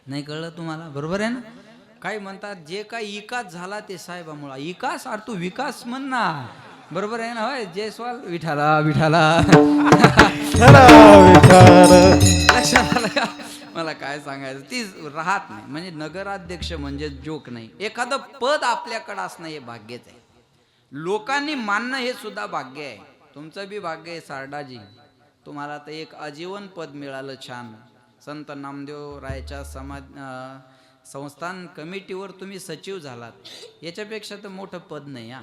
नाही कळलं तुम्हाला, बरोबर आहे ना. काही म्हणतात जे काही विकास झाला ते साहेबामुळं. विकास अरे तू विकास म्हण ना, बरोबर आहे ना. होय जयस्वाल विठाला विठाला लक्षात आलं का. मला काय सांगायचं ती राहत नाही. म्हणजे नगराध्यक्ष म्हणजे जोक नाही. एखादं पद आपल्याकडं असणं हे भाग्यच आहे. लोकांनी मानणं हे सुद्धा भाग्य आहे. तुमचं बी भाग्य आहे सारडाजी, तुम्हाला तर एक आजीवन पद मिळालं छान. संत नामदेव रायच्या संस्थान कमिटीवर तुम्ही सचिव झालात, याच्यापेक्षा तर मोठं पद नाही.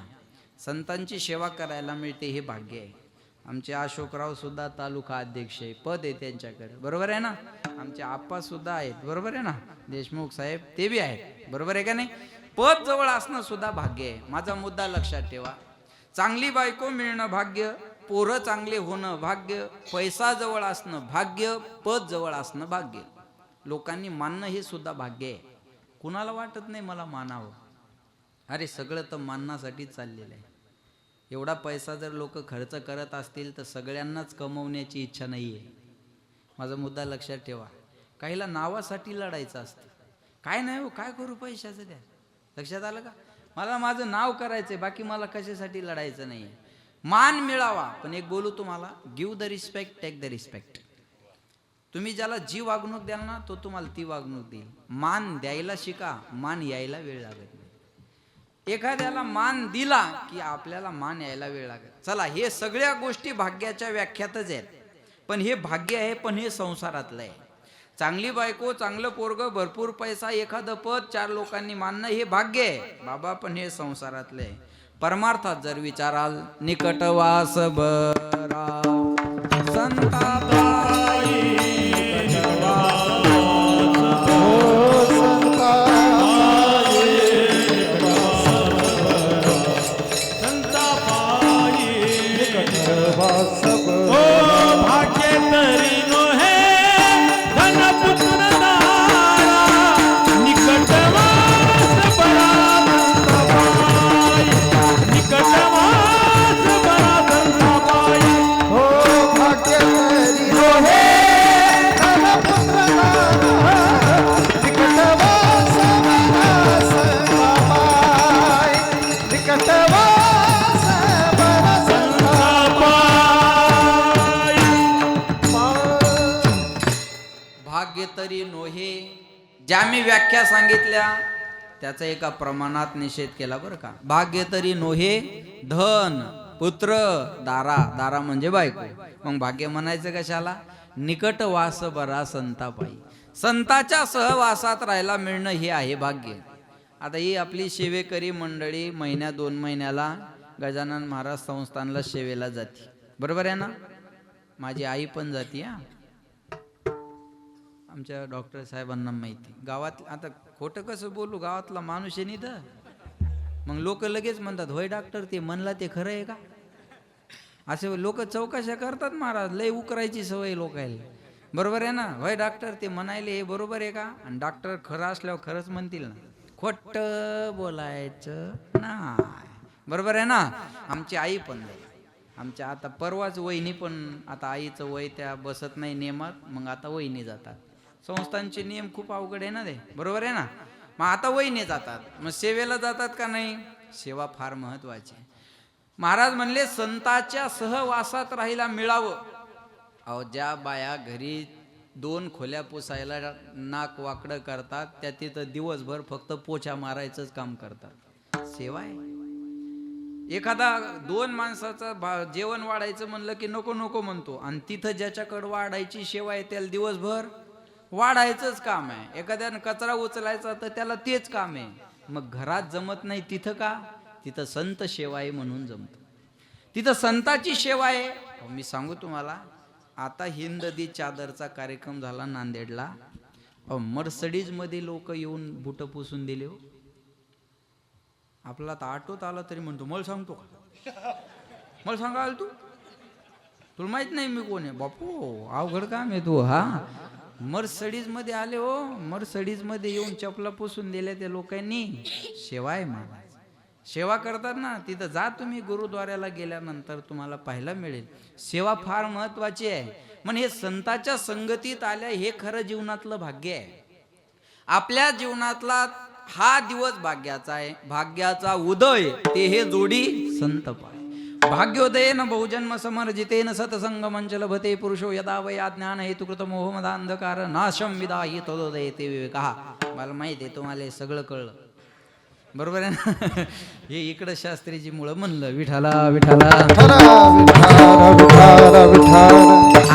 संतांची सेवा करायला मिळते हे भाग्य आहे. आमचे अशोकराव सुद्धा तालुका अध्यक्ष आहे, पद आहे त्यांच्याकडे, बरोबर आहे ना. आमचे आप्पा सुद्धा आहेत, बरोबर आहे ना. देशमुख साहेब ते बी आहेत, बरोबर आहे का नाही. पद जवळ असणं सुद्धा भाग्य आहे. माझा मुद्दा लक्षात ठेवा, चांगली बायको मिळणं भाग्य, पोरं चांगले होणं भाग्य, पैसा जवळ असणं भाग्य, पद जवळ असणं भाग्य. लोकांनी मानणं हे सुद्धा भाग्य आहे. कुणाला वाटत नाही मला मानावं, अरे सगळं तर मानण्यासाठीच चाललेलं आहे. एवढा पैसा जर लोक खर्च करत असतील तर सगळ्यांनाच कमवण्याची इच्छा नाही आहे. माझा मुद्दा लक्षात ठेवा. काहीला नावासाठी लढायचं असतं, काय नाही हो काय करू पैशाचं द्या. लक्षात आलं का. मला माझं नाव करायचंय, बाकी मला कशासाठी लढायचं नाही आहे. मान मिळावा, पण एक बोलू तुम्हाला, give the respect take the respect. तुम्ही ज्याला जी वागणूक द्याल ना तो तुम्हाला ती वागणूक देईल. मान द्यायला शिका, मान यायला वेळ लागत नाही. एखाद्याला मान दिला की आपल्याला मान यायला वेळ लागत. चला हे सगळ्या गोष्टी भाग्याच्या व्याख्यातच आहेत, पण हे भाग्य आहे, पण हे संसारातलं आहे. चांगली बायको, चांगलं पोरग, भरपूर पैसा, एखादं पद, 4 लोकांनी मानणं हे भाग्य आहे बाबा, पण हे संसारातलं आहे. परमार्थात जर विचाराल, निकटवास बरा संताबाई, तरी नोहे. ज्या मी व्याख्या सांगितल्या त्याचा एका प्रमाणात निषेध केला बरं का. भाग्य तरी नोहे, धन, पुत्र, दारा, दारा म्हणजे बायको. मग भाग्य म्हणायचं कशाला. निकट वास बरा संतापाई, संताच्या सहवासात राहायला मिळणं हे आहे भाग्य. आता ही आपली सेवेकरी मंडळी महिन्या 2 महिन्याला गजानन महाराज संस्थानला सेवेला जाते, बरोबर आहे ना. माझी आई पण जाते. आमच्या डॉक्टर साहेबांना माहिती. गावात आता खोटं कसं बोलू, गावातला माणूस आहे निध. मग लोक लगेच म्हणतात होय डॉक्टर ते म्हणला ते खरं आहे का. असे लोक चौकशा करतात महाराज, लय उकरायची सवय लोकायला, बरोबर आहे ना. होय डॉक्टर ते म्हणायले हे बरोबर आहे का. आणि डॉक्टर खरं असल्यावर खरंच म्हणतील ना, खोटं बोलायचं नाही, बरोबर आहे ना. आमची आई पण आमच्या आता परवाच वहिनी पण, आता आईचं वय त्या बसत नाही नियमात, मग आता वहिनी जातात. संस्थांचे नियम खूप अवघड आहे ना ते, बरोबर आहे ना. मग आता वहिनी जातात, मग सेवेला जातात का नाही. सेवा फार महत्वाची आहे. महाराज म्हणले संताच्या सहवासात राहायला मिळावं. अहो ज्या बाया घरी 2 खोल्या पुसायला नाक वाकडं करतात, त्या तिथं दिवसभर फक्त पोछा मारायचंच काम करतात, सेवा आहे. एखादा 2 माणसाचं जेवण वाढायचं म्हणलं की नको नको म्हणतो, आणि तिथं ज्याच्याकडे वाढायची सेवा आहे त्याला दिवसभर वाढायचंच काम आहे. एखाद्यानं कचरा उचलायचा तर त्याला तेच काम आहे. मग घरात जमत नाही तिथं का. तिथं संत सेवा आहे म्हणून जमतं. तिथं संताची सेवा आहे. मी सांगू तुम्हाला, आता हिंद दी चादरचा कार्यक्रम झाला नांदेडला. मर्सडीज मध्ये लोक येऊन बुट पुसून दिले हो. आपला तर आटोत आला तरी म्हणतो मला सांगतो का, मला सांगाल तू. तुला माहित नाही मी कोण आहे? बापू अवघड काम आहे तू. हा मर्सडीज मध्ये आले हो, मर्सडीज मध्ये येऊन चपला पुसून दिल्या त्या लोकांनी. सेवा आहे महाराज, सेवा करतात ना तिथं जा तुम्ही. गुरुद्वाऱ्याला गेल्यानंतर तुम्हाला पाहायला मिळेल सेवा फार महत्वाची आहे. पण हे संतांच्या संगतीत आल्या हे खरं जीवनातलं भाग्य आहे. आपल्या जीवनातला हा दिवस भाग्याचा आहे, भाग्याचा उदय ते हे जोडी संत पाय. भाग्योदयेन बहुजन्म समर्जितेन सतसंग मंचल भते पुरुषो यदा वया ज्ञान हेतुकृत मोहमदांधकार नाशम विदाही तदोदय ते विवेकः. मला माहिती आहे तुम्हाला हे सगळं कळलं, बरोबर आहे ना? हे इकडं शास्त्रीची मुळे म्हणलं विठाला विठाला.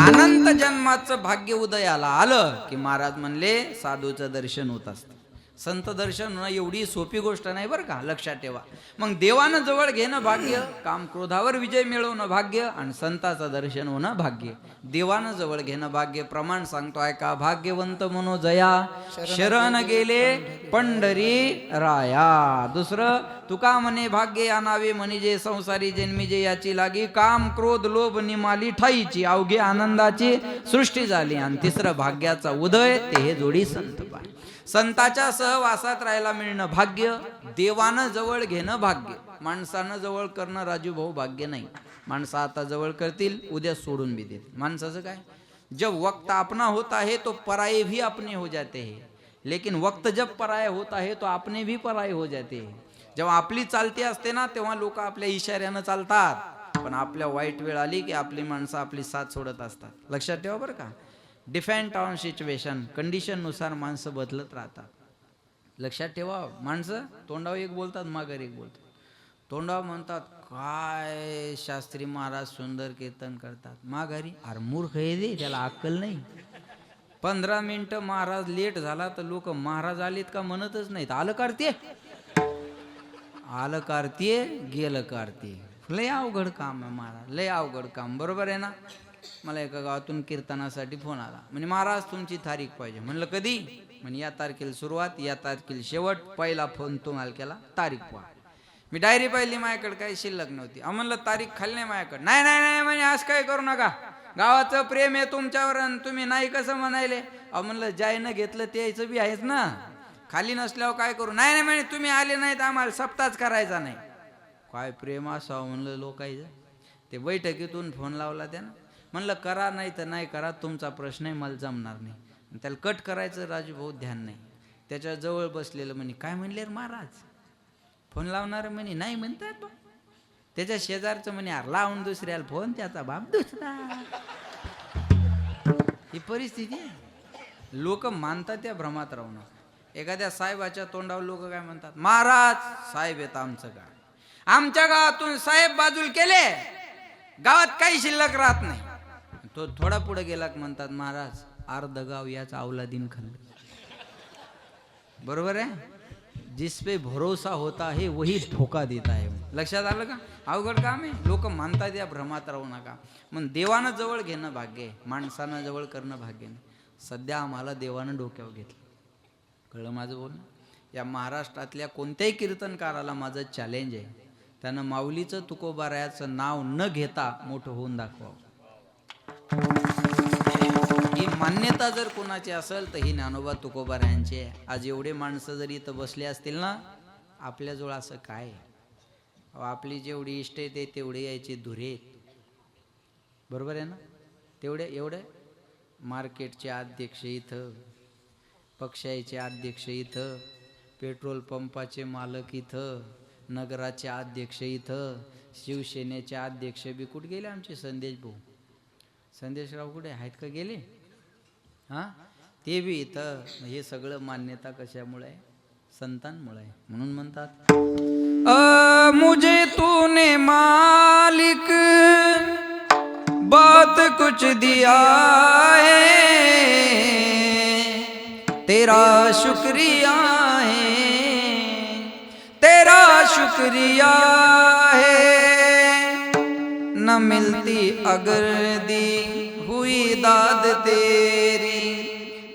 अनंत जन्माचं भाग्य उदयाला आलं की महाराज म्हणले साधूचं दर्शन होत असतं. संत दर्शन होणं एवढी सोपी गोष्ट नाही बरं का, लक्षात ठेवा. मग देवानं जवळ घेणं भाग्य, काम क्रोधावर विजय मिळवणं भाग्य, आणि संताचं दर्शन होणं भाग्य. देवानं जवळ घेणं भाग्य. प्रमाण सांगतो ऐका, भाग्यवंत मनोजया शरण गेले पंढरी राया. दुसरं तुका म्हणे भाग्य आणावे म्हणजे संसारी जन्मीजे याची लागी, काम क्रोध लोभ निमाली ठाईची अवघे आनंदाची सृष्टी झाली. आणि तिसरं भाग्याचा उदय ते हे जोडी संत पाय. संताच्या सहवासात राहायला मिळणं भाग्य, देवानं जवळ घेणं भाग्य. माणसानं जवळ करणं राजू भाऊ भाग्य नाही. माणसं आता जवळ करतील उद्या सोडून भी देतील. माणसाचं काय, जब वक्त अपना होता है तो पराये भी अपने हो जाते हैं, लेकिन वक्त जब पराया होता है तो अपने भी पराये हो जाते हैं. जेव्हा आपली चालती असते ना तेव्हा लोक आपल्या इशाऱ्यानं चालतात, पण आपल्या वाईट वेळ आली की आपली माणसं आपली साथ सोडत असतात. लक्षात ठेवा बरं का. डिपेंड ऑन सिच्युएशन, कंडिशन नुसार माणसं बदलत राहतात. लक्षात ठेवा. माणसं तोंडावर एक बोलतात माघारी एक बोलतात. तोंडावर म्हणतात काय शास्त्री महाराज सुंदर कीर्तन करतात, माघारी अरे मूर्ख आहे रे, त्याला अक्कल नाही. 15 मिनिटं महाराज लेट झाला तर लोक महाराज आलेत का म्हणतच नाहीत. आलं करते आलं करते गेलं करते. लय अवघड काम आहे महाराज, लय अवघड काम. बरोबर आहे ना. मला एका गावातून कीर्तनासाठी फोन आला, म्हणजे महाराज तुमची तारीख पाहिजे. म्हणलं कधी? म्हणजे या तारखेला सुरुवात, या तारखेला शेवट. पहिला फोन तुम्हाला केला, तारीख पहा. मी डायरी पाहिली, माझ्याकडे काही शिल्लक नव्हती. म्हणलं तारीख खाली नाही माझ्याकडे. नाही नाही नाही म्हणजे आज काय करू नका, गावाचं प्रेम आहे तुमच्यावर आणि तुम्ही नाही कसं म्हणायले. म्हणलं ज्यानं घेतलं त्याचं बी आहेच ना, खाली नसल्यावर काय करू. नाही नाही म्हणे तुम्ही आले नाहीत आम्हाला सप्ताहच करायचा नाही. काय प्रेम असावं म्हणलं लोकांचं. ते बैठकीतून फोन लावला त्यानं. म्हणलं करा नाही तर नाही करा, तुमचा प्रश्न आहे, मला जमणार नाही. त्याला कट करायचं राजू भाऊ ध्यान नाही. त्याच्या जवळ बसलेलं म्हणे काय म्हणले रे महाराज, फोन लावणार म्हणे नाही म्हणतात बा. त्याच्या शेजारचं म्हणे अरे लावून दुसऱ्याला फोन, त्याचा बाप दुसरा. ही परिस्थिती. लोक मानतात त्या भ्रमात राहू नका. एखाद्या साहेबाच्या तोंडावर लोक काय म्हणतात, महाराज साहेब येत आमचं गाव, आमच्या गावातून साहेब बाजूला केले, गावात काही शिल्लक राहत नाही. तो थोडा पुढे गेला म्हणतात महाराज अर्ध गाव याचा अवलादीन खाल्लं. बरोबर आहे. जिसपे भरोसा होता है वही धोका देता है. लक्षात आलं का. अवघड काम आहे. लोक मानतात या भ्रमात राहू नका. मग देवानं जवळ घेणं भाग्य आहे, माणसानं जवळ करणं भाग्य नाही. सध्या आम्हाला देवानं डोक्यावर घेतलं. कळलं माझं बोलणं. या महाराष्ट्रातल्या कोणत्याही कीर्तनकाराला माझं चॅलेंज आहे, त्यानं माऊलीचं तुकोबारायाचं नाव न घेता मोठं होऊन दाखवावं. ही मान्यता जर कोणाची असेल तर ही ज्ञानोबा तुकोबारायांची आहे. आज एवढे माणसं जर इथं बसले असतील ना, आपल्याजवळ असं काय, आपली जेवढी इष्ट आहे तेवढे यायचे धुरे. बरोबर आहे ना. एवढे मार्केटचे अध्यक्ष इथं, पक्षाचे अध्यक्ष इथं, पेट्रोल पंपाचे मालक इथं, नगराचे अध्यक्ष इथं, शिवसेनेचे अध्यक्ष बी कुठे गेले आमचे संदेश भाऊ, संदेशराव कुठे आहेत का गेले. हां ते बी इथं. हे सगळं मान्यता कशामुळे आहे, संतांमुळे आहे. म्हणून म्हणतात मुझे तूने मालिक बात कुछ दिया है, तेरा शुक्रिया है, तेरा शुक्रिया है, न मिलती अगर दी हुई दाद तेरी,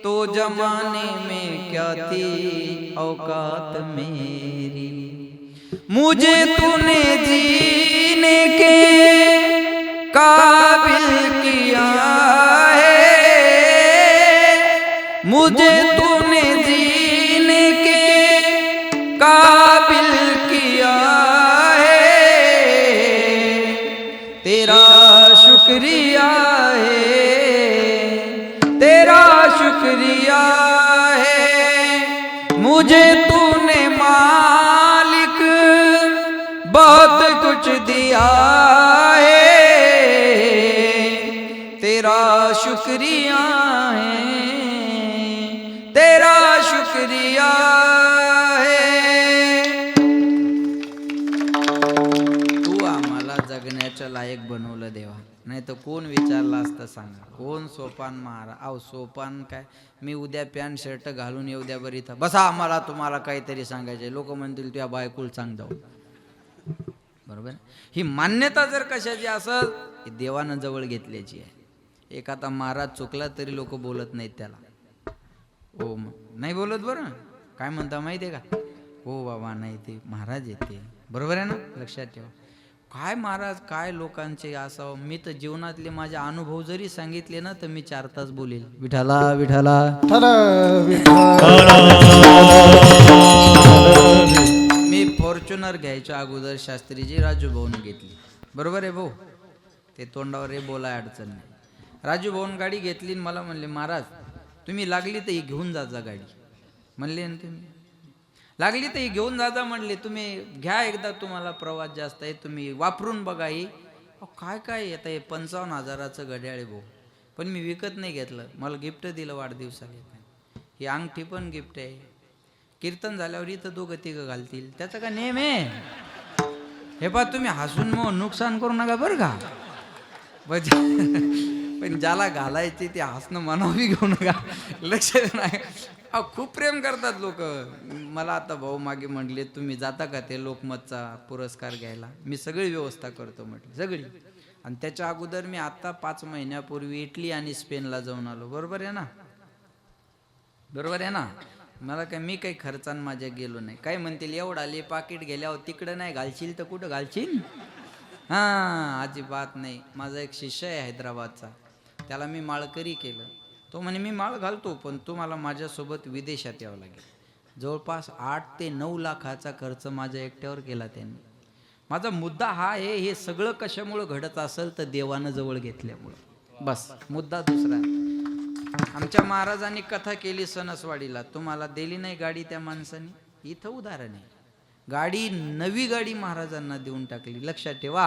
तो जमाने में क्या थी औकात मेरी. मुझे तूने जीने के काबिल किया है, मुझे तूने जीने के काबिल किया है, तेरा शुक्रिया है, तेरा शुक्रिया है, मुझे तूने मालिक बहुत कुछ दिया है, तेरा शुक्रिया है, तेरा शुक्रिया है. तू आम्हाला जगण्याच्या लायक बनवलं देवा, नाही तर कोण विचारला असतं सांगा, कोण सोपान मारा. अहो सोपान काय, मी उद्या पॅन्ट शर्ट घालून येऊ द्या बरं इथं बसा, आम्हाला तुम्हाला काहीतरी सांगायचे, लोक म्हणतील तुझ्या बायकोल सांग जाऊ. बरोबर, ही मान्यता जर कशाची असेल, ही देवानं जवळ घेतल्याची आहे. एक आता महाराज चुकला तरी लोक बोलत नाहीत त्याला, हो नाही बोलत. बरं काय म्हणता माहिती आहे का, हो बाबा नाही ते महाराज येते, बरोबर आहे ना, लक्षात ठेवा. काय महाराज काय लोकांचे असावं. मी तर जीवनातले माझे अनुभव जरी सांगितले ना तर मी 4 तास बोलेल. विठाला विठाला मी फॉर्च्युनर घ्यायच्या अगोदर शास्त्रीजी राजू भाऊन घेतली, बरोबर आहे भाऊ, ते तोंडावर हे बोलाय अडचण नाही. राजू भाऊन गाडी घेतली, मला म्हणले महाराज तुम्ही लागली तर ही घेऊन जा गाडी. म्हणले ना तुम्ही लागली तर ही घेऊन जा म्हणले, तुम्ही घ्या एकदा, तुम्हाला प्रवास जास्त आहे, तुम्ही वापरून बघा. ही काय काय येतं हे 55,000चं घड्याळ आहे भाऊ, पण मी विकत नाही घेतलं, मला गिफ्ट दिलं वाढदिवसाला. ही अंगठी पण गिफ्ट आहे. कीर्तन झाल्यावर इथं 2-3 घालतील, त्याचा का नेम आहे. हे पा तुम्ही हसून मग नुकसान करू नका बरं का, पण ज्याला घालायचे ते हसणं मनावी घेऊ नका, लक्ष नाही. खूप प्रेम करतात लोक. मला आता भाऊ मागे म्हटले तुम्ही जाता का ते लोकमतचा पुरस्कार घ्यायला, मी सगळी व्यवस्था करतो म्हटलं, सगळी. आणि त्याच्या अगोदर मी आता 5 महिन्यापूर्वी इटली आणि स्पेनला जाऊन आलो, बरोबर आहे ना, बरोबर आहे ना. मला काय, मी काही खर्चान माझ्या गेलो नाही. काय म्हणतील एवढा ले पाकिट गेल्यावर तिकडं नाही घालशील तर कुठं घालशील. हां अजिबात नाही. माझा एक शिष्य आहे हैदराबादचा, त्याला मी माळकरी केलं. तो म्हणे मी माळ घालतो पण तुम्हाला माझ्यासोबत विदेशात यावं लागेल. जवळपास 8 ते 9 लाखाचा खर्च माझ्या एकट्यावर केला त्यांनी. माझा मुद्दा हा आहे, हे सगळं कशामुळं घडत असेल तर देवानं जवळ घेतल्यामुळं, बस मुद्दा दुसरा. आमच्या महाराजांनी कथा केली सणसवाडीला, तुम्हाला दिली नाही गाडी त्या माणसाने. इथं उदाहरण आहे, गाडी नवी गाडी महाराजांना देऊन टाकली, लक्षात ठेवा.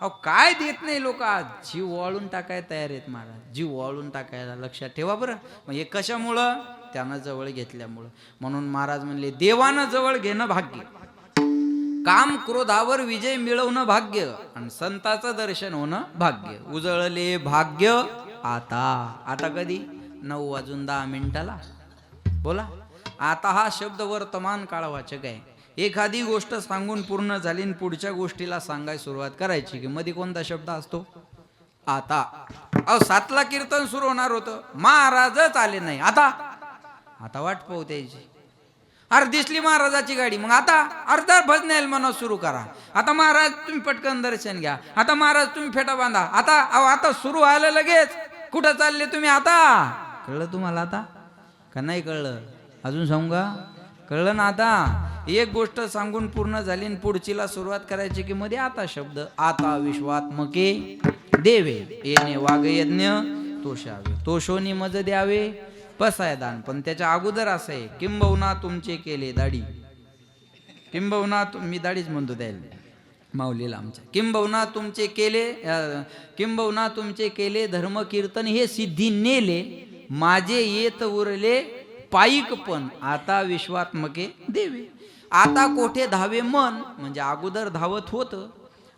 अहो काय देत नाही लोक, आज जीव वाळून टाकायला तयार आहेत महाराज, जीव वाळून टाकायला, लक्षात ठेवा बरं. मग हे कशामुळं, त्यानं जवळ घेतल्यामुळं. म्हणून महाराज म्हणले देवानं जवळ घेणं भाग्य, काम क्रोधावर विजय मिळवणं भाग्य, आणि संताचं दर्शन होणं भाग्य. उजळले भाग्य आता. आता कधी 9:10 बोला. आता हा शब्द वर्तमान काळवाचक आहे. एखादी गोष्ट सांगून पूर्ण झाली आणि पुढच्या गोष्टीला सांगायला सुरुवात करायची की मध्ये कोणता शब्द असतो, आता. अहो 7ला कीर्तन सुरू होणार होतं, महाराजच आले नाही. आता आता वाट पाहू द्यायची. अरे दिसली महाराजाची गाडी, मग आता अर्धा भजनेल म्हणा सुरू करा. आता महाराज तुम्ही पटकन दर्शन घ्या, आता महाराज तुम्ही फेटा बांधा, आता अहो आता सुरू व्हायला लगेच. कुठं चालले तुम्ही आता. कळलं तुम्हाला आता का नाही कळलं, अजून सांगू का, कळलं ना. आता एक गोष्ट सांगून पूर्ण झाली आणि पुढचीला सुरुवात करायची की मध्ये आता शब्द. आता विश्वात्मके देवे येणे वागयज्ञ तोषावे, तोषोनी मज द्यावे पसाय दान. पण त्याच्या अगोदर असं आहे, किंबहुना तुमचे केले दाढी, किंबहुना मी दाढीच म्हणतो द्यायला माऊलीला आमच्या. किंबहुना तुमचे केले, किंबहुना तुमचे केले धर्म कीर्तन हे सिद्धी नेले, माझे येत उरले पायिक पण आता विश्वात्मके देवे. आता कोठे धावे मन, म्हणजे अगोदर धावत होतं,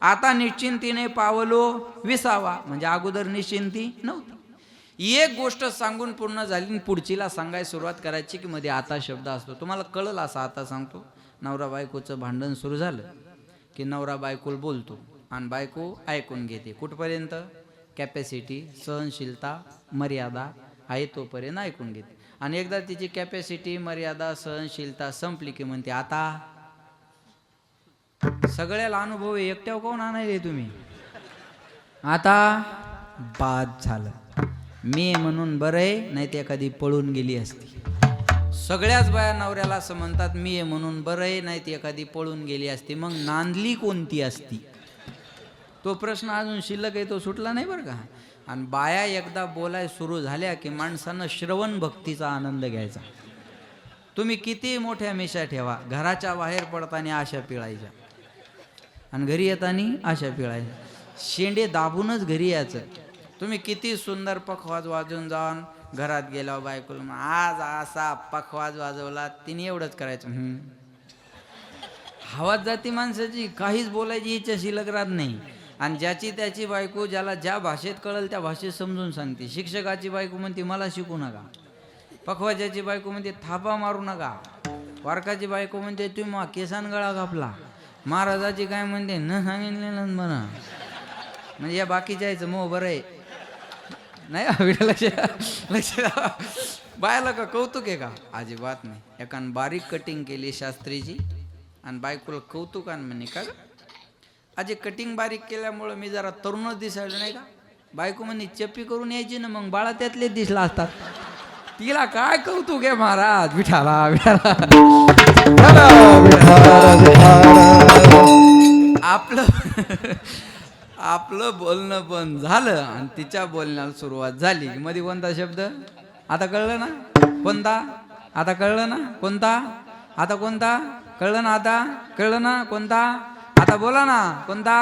आता निश्चिंतीने पावलो विसावा, म्हणजे अगोदर निश्चिंती नव्हती. एक गोष्ट सांगून पूर्ण झाली, पुढचीला सांगायला सुरुवात करायची की मध्ये आता शब्द असतो. तुम्हाला कळलं असं आता सांगतो. नवरा बायकोचं भांडण सुरू झालं की नवरा बायकोल बोलतो आणि बायको ऐकून घेते. कुठपर्यंत, कॅपॅसिटी, सहनशीलता, मर्यादा आहे तोपर्यंत ऐकून घेते. आणि एकदा तिची कॅपॅसिटी, मर्यादा, सहनशीलता संपली की म्हणते आता. सगळ्याला अनुभव एकट्यावर कोण आणायले तुम्ही. आता बाद झालं. मी आहे म्हणून बरं आहे, नाही तर एखादी पळून गेली असती. सगळ्याच बाया नवऱ्याला असं म्हणतात, मी आहे म्हणून बरं आहे, नाही ती एखादी पळून गेली असती. मग नांदली कोणती असती? तो प्रश्न अजून शिल्लक आहे, तो सुटला नाही बरं का. आणि बाया एकदा बोलाय सुरू झाल्या की माणसानं श्रवण भक्तीचा आनंद घ्यायचा. तुम्ही किती मोठ्या मिशा ठेवा, घराच्या बाहेर पडताना आशा पिळायच्या आणि घरी येताना आशा पिळायच्या. शेंडे दाबूनच घरी यायचं. तुम्ही किती सुंदर पखवाज वाजवून जाऊन घरात गेल्यावर बायकोला आज असा पखवाज वाजवला, तिने एवढंच करायचं. हवाच जाती माणसाची, काहीच बोलायची इच्छा शिल्लक राहत नाही. आणि ज्याची त्याची बायको ज्याला ज्या भाषेत कळेल त्या भाषेत समजून सांगते. शिक्षकाची बायको म्हणते मला शिकू नका, पखवाजाची बायको म्हणते थापा मारू नका, वारकाची बायको म्हणते तुम्ही केसान गळा कापला, महाराजाची काय म्हणते न सांगितलेलं म्हणा. म्हणजे या बाकीच्या यायचं मग बरं आहे नाही. लक्ष बायाला का कौतुक आहे का? अजिबात नाही. एकान बारीक कटिंग केली शास्त्रीची आणि बायकोला कौतुक आणि म्हणे का आजी कटिंग बारीक केल्यामुळं मी जरा तरुणच दिसायला नाही का? बायको म्हणे चप्पी करून यायची ना, मग बाळा त्यातले दिसला असतात. तिला काय कौतुक आहे महाराज. विठाला विठाला आपलं बोलणं बंद झालं आणि तिच्या बोलण्याला सुरुवात झाली. मध्ये कोणता शब्द आता कळलं ना? कोणता आता कळलं ना? कोणता आता? कोणता कळलं ना? आता कळलं ना? कोणता आता? बोला ना. कोणता?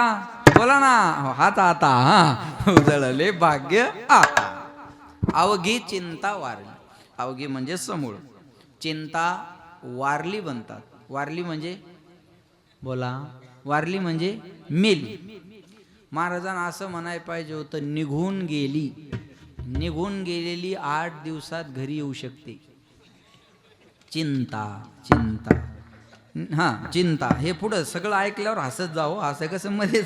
बोला ना. हात आता हा उजळले भाग्य आता. अवघी चिंता वारली. अवघी म्हणजे समूळ, चिंता वारली बनतात. वारली म्हणजे बोला, वारली म्हणजे मेली. महाराजांना असं म्हणायला पाहिजे होतं निघून गेली. निघून गेलेली 8 दिवसात घरी येऊ शकते. चिंता चिंता हा चिंता हे पुढं सगळं ऐकल्यावर हसत जावं. असं कसं मध्ये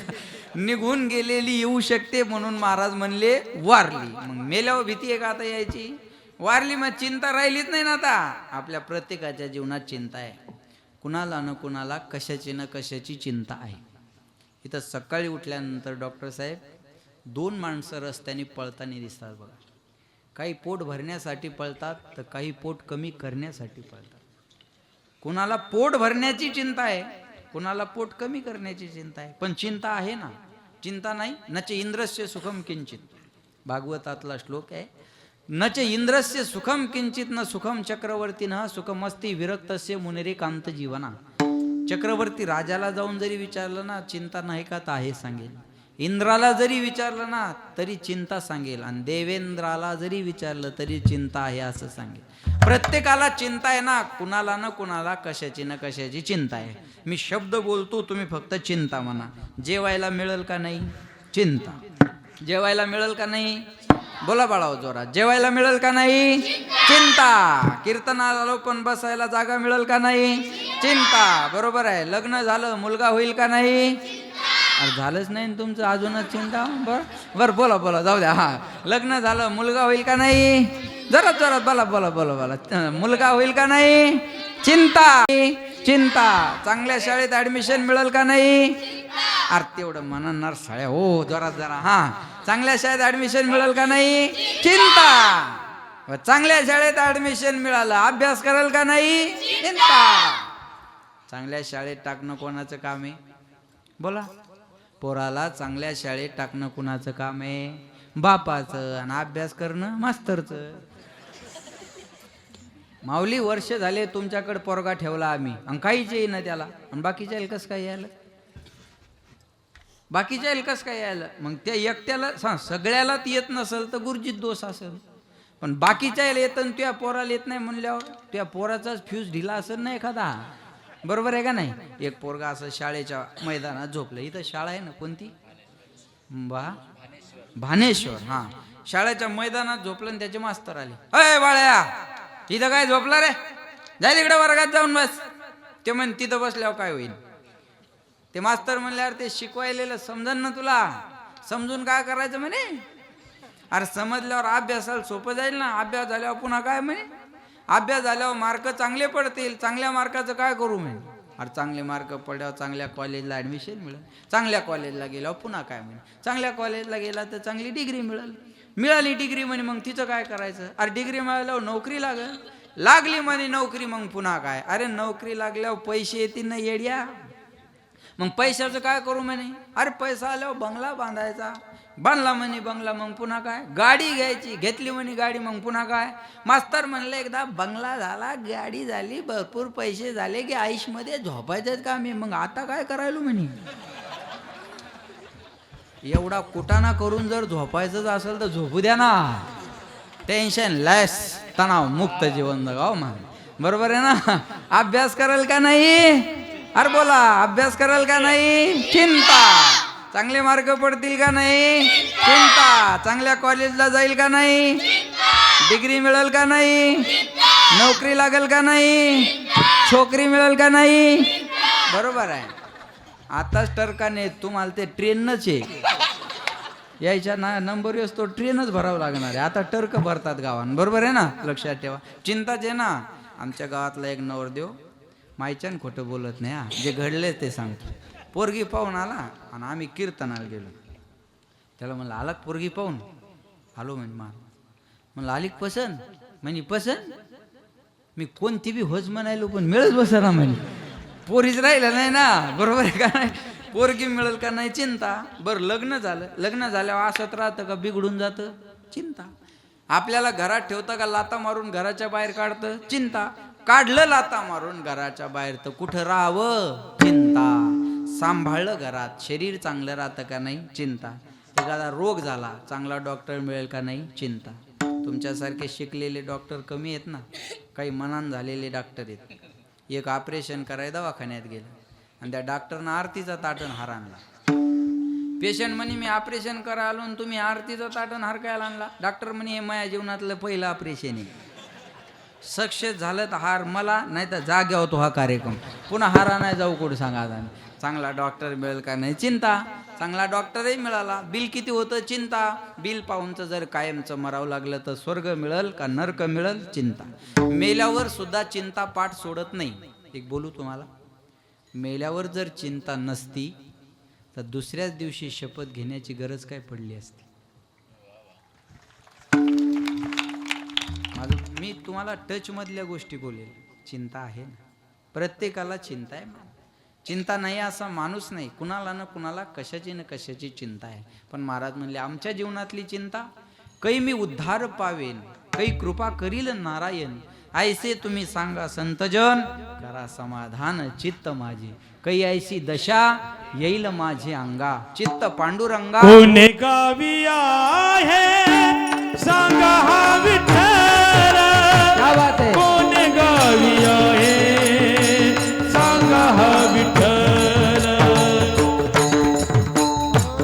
निघून गेलेली येऊ शकते म्हणून महाराज म्हणले वारली. मग मेल्यावर भीती आहे का आता यायची? वारली मग चिंता राहिलीच नाही ना. आता आपल्या प्रत्येकाच्या जीवनात चिंता आहे. कुणाला न कुणाला कशाची न कशाची चिंता आहे. इथं सकाळी उठल्यानंतर डॉक्टर साहेब 2 माणसं रस्त्याने पळताना दिसतात बघा. काही पोट भरण्यासाठी पळतात तर काही पोट कमी करण्यासाठी पळतात. कुणाला पोट भरण्याची चिंता आहे, कुणाला पोट कमी करण्याची चिंता आहे. पण चिंता आहे ना. चिंता नाही नच इंद्रस्य सुखम किंचित. भागवतातला श्लोक आहे. नच इंद्रस्य सुखम किंचित न सुखम चक्रवर्ती न सुखमस्ती विरक्तस्य मुनिरे कांत जीवना. चक्रवर्ती राजाला जाऊन जरी विचारलं ना चिंता नाही का, तर आहे सांगेल. इंद्राला जरी विचारलं ना तरी चिंता सांगेल. आणि देवेंद्राला जरी विचारलं तरी चिंता आहे असं सांगेल. प्रत्येकाला चिंता आहे ना. कुणाला ना कुणाला कशाची ना कशाची चिंता आहे. मी शब्द बोलतो, तुम्ही फक्त चिंता म्हणा. जेवायला मिळेल का नाही? चिंता. जेवायला मिळेल का नाही? बोला बाळाओ जोरात. जेवायला मिळेल का नाही? चिंता. कीर्तनाला पण बसायला जागा मिळेल का नाही? चिंता. बरोबर आहे. लग्न झालं, मुलगा होईल का नाही? अरे झालंच नाही तुमचं अजूनच चिंता. बरं बोला बोला जाऊ द्या. हा लग्न झालं, मुलगा होईल का नाही? जरा जोरात बोला बोला बोला बोला. मुलगा होईल का नाही? चिंता चिंता. चांगल्या शाळेत ऍडमिशन मिळेल का नाही? अरे तेवढं म्हणणार शाळा हो जोरात जरा. हा चांगल्या शाळेत ऍडमिशन मिळेल का नाही? चिंता. चांगल्या शाळेत ऍडमिशन मिळालं, अभ्यास करेल का नाही? चिंता. चांगल्या शाळेत टाकणं कोणाचं काम आहे? बोला. पोराला चांगल्या शाळेत टाकणं कुणाचं काम आहे? बापाचं. आणि अभ्यास करणं मास्तरचं. माऊली वर्ष झाले तुमच्याकडे पोरगा ठेवला आम्ही आणि काहीच येई ना त्याला. आणि बाकीच्या एलकस काय यायला? बाकीच्या एलकस काय यायला? मग त्या एकट्याला सगळ्यालाच येत नसेल तर गुरुजीत दोष असेल. पण बाकीच्या येतं आणि त्या पोराला येत नाही म्हणल्यावर त्या पोराचाच फ्यूज ढिला असेल ना एखादा. बरोबर आहे का नाही? एक पोरगा असं शाळेच्या मैदानात झोपलं. इथं शाळा आहे ना कोणती? भानेश्वर. हा शाळेच्या मैदानात झोपलं आणि त्याचे मास्तर आले. अय बाळ्या इथं काय झोपला रे? जाय तिकडे वर्गात जाऊन बस. ते म्हण तिथं बसल्यावर काय होईल? ते मास्तर म्हणल्यावर ते शिकवायलेलं समजन ना तुला? समजून काय करायचं म्हणे? अरे समजल्यावर अभ्यासाला सोपं जाईल ना. अभ्यास झाल्यावर पुन्हा काय म्हणे? अभ्यास झाल्यावर मार्क चांगले पडतील. चांगल्या मार्काचं काय करू म्हणे? अरे चांगले मार्क पडल्यावर चांगल्या कॉलेजला ॲडमिशन मिळेल, चांगल्या कॉलेजला गेल्यावर पुन्हा काय म्हणे, चांगल्या कॉलेजला गेला तर चांगली डिग्री मिळेल, मिळाली डिग्री म्हणे मग तिचं काय करायचं, अरे डिग्री मिळाल्यावर नोकरी लागेल, लागली म्हणे नोकरी मग पुन्हा काय, अरे नोकरी लागल्यावर पैसे येतील ना येड्या, मग पैशाचं काय करू म्हणे, अरे पैसा आल्यावर बंगला बांधायचा, बांधला म्हणे बंगला मग पुन्हा काय, गाडी घ्यायची, घेतली म्हणे गाडी मग पुन्हा काय, मास्तर म्हणलं एकदा बंगला झाला गाडी झाली भरपूर पैसे झाले की आयुष्यमध्ये झोपायचं का मी, मग आता काय करायलो म्हणे, एवढा कुटाणा करून जर झोपायचंच असेल तर झोपू द्या ना, टेन्शन लेस तणाव मुक्त जीवन जगाव मग, बरोबर आहे ना, अभ्यास कराल का नाही, अरे बोला अभ्यास कराल का नाही, चिंता, चांगले मार्क पडतील का नाही, चिंता, चांगल्या कॉलेजला जाईल का नाही, डिग्री मिळेल का नाही, नोकरी लागेल का नाही, छोकरी मिळेल का नाही, बरोबर आहे. आताच टरकाने तुम्हाला ते ट्रेनच आहे यायच्या ना नंबर येस तो ट्रेनच भरावं लागणार आहे, आता टर्क भरतात गावान, बरोबर आहे ना, लक्षात ठेवा. चिंताच आहे ना. आमच्या गावातला एक नवरदेव मायच्यान खोटं बोलत नाही, हा जे घडले ते सांगतो. पोरगी पाहून आला आणि आम्ही कीर्तनाला गेलो, त्याला म्हणलं आला पोरगी पाहून, आलो म्हणजे म्हणलं आली पसंत, म्हणे पसंत, मी कोणती बी होज म्हणायलो पण मिळत बसना म्हणे, पोरीच राहिलं नाही ना, बरोबर आहे का नाही, पोरगी मिळेल का नाही चिंता. बरं लग्न झालं, लग्न झाल्यावर असत राहतं का बिघडून जातं, चिंता. आपल्याला घरात ठेवतं का लाता मारून घराच्या बाहेर काढतं, चिंता. काढलं लाता मारून घराच्या बाहेर तर कुठं राहावं, चिंता. सांभाळलं घरात शरीर चांगलं राहतं का नाही, चिंता. एखादा रोग झाला चांगला डॉक्टर मिळेल का नाही, चिंता. तुमच्यासारखे शिकलेले डॉक्टर कमी आहेत ना, काही मनान झालेले डॉक्टर आहेत. एक ऑपरेशन करायला दवाखान्यात गेलं आणि त्या डॉक्टरनं आरतीचा ताटण हार आणला. पेशंट म्हणे मी ऑपरेशन करा आलो आणि तुम्ही आरतीचा ताटण हार काय आणला. डॉक्टर म्हणे हे माझ्या जीवनातलं पहिलं ऑपरेशन आहे, सक्सेस झालं तर हार मला, नाही तर जाग्या होतो हा कार्यक्रम, पुन्हा हारा नाही जाऊ कुठं सांगा. चांगला डॉक्टर मिळेल का नाही, चिंता. चांगला डॉक्टरही मिळाला, बिल किती होतं, चिंता. बिल पाहूनचं जर कायमचं मरावं लागलं तर स्वर्ग मिळेल का नरक मिळेल, चिंता. मेल्यावर सुद्धा चिंता पाठ सोडत नाही. एक बोलू तुम्हाला, मेल्यावर जर चिंता नसती तर दुसऱ्याच दिवशी शपथ घेण्याची गरज काय पडली असती. मी तुम्हाला टच मधल्या गोष्टी बोलेल. चिंता आहे ना, प्रत्येकाला चिंता आहे. चिंता नाही असा माणूस नाही, कुणाला ना कुणाला कशाची ना कशाची चिंता आहे. पण महाराज म्हणले आमच्या जीवनातली चिंता, काही मी उद्धार पावेन, काही कृपा करील नारायण, ऐसे तुम्ही सांगा संतजन, करा समाधान चित्त माझे, काही ऐशी दशा येईल माझे अंगा, चित्त पांडुरंगा. कोणे गावी आहे सांगा हा विठ्ठल, क्या बात है. कोणे गावी आहे सांगा हा विठ्ठल,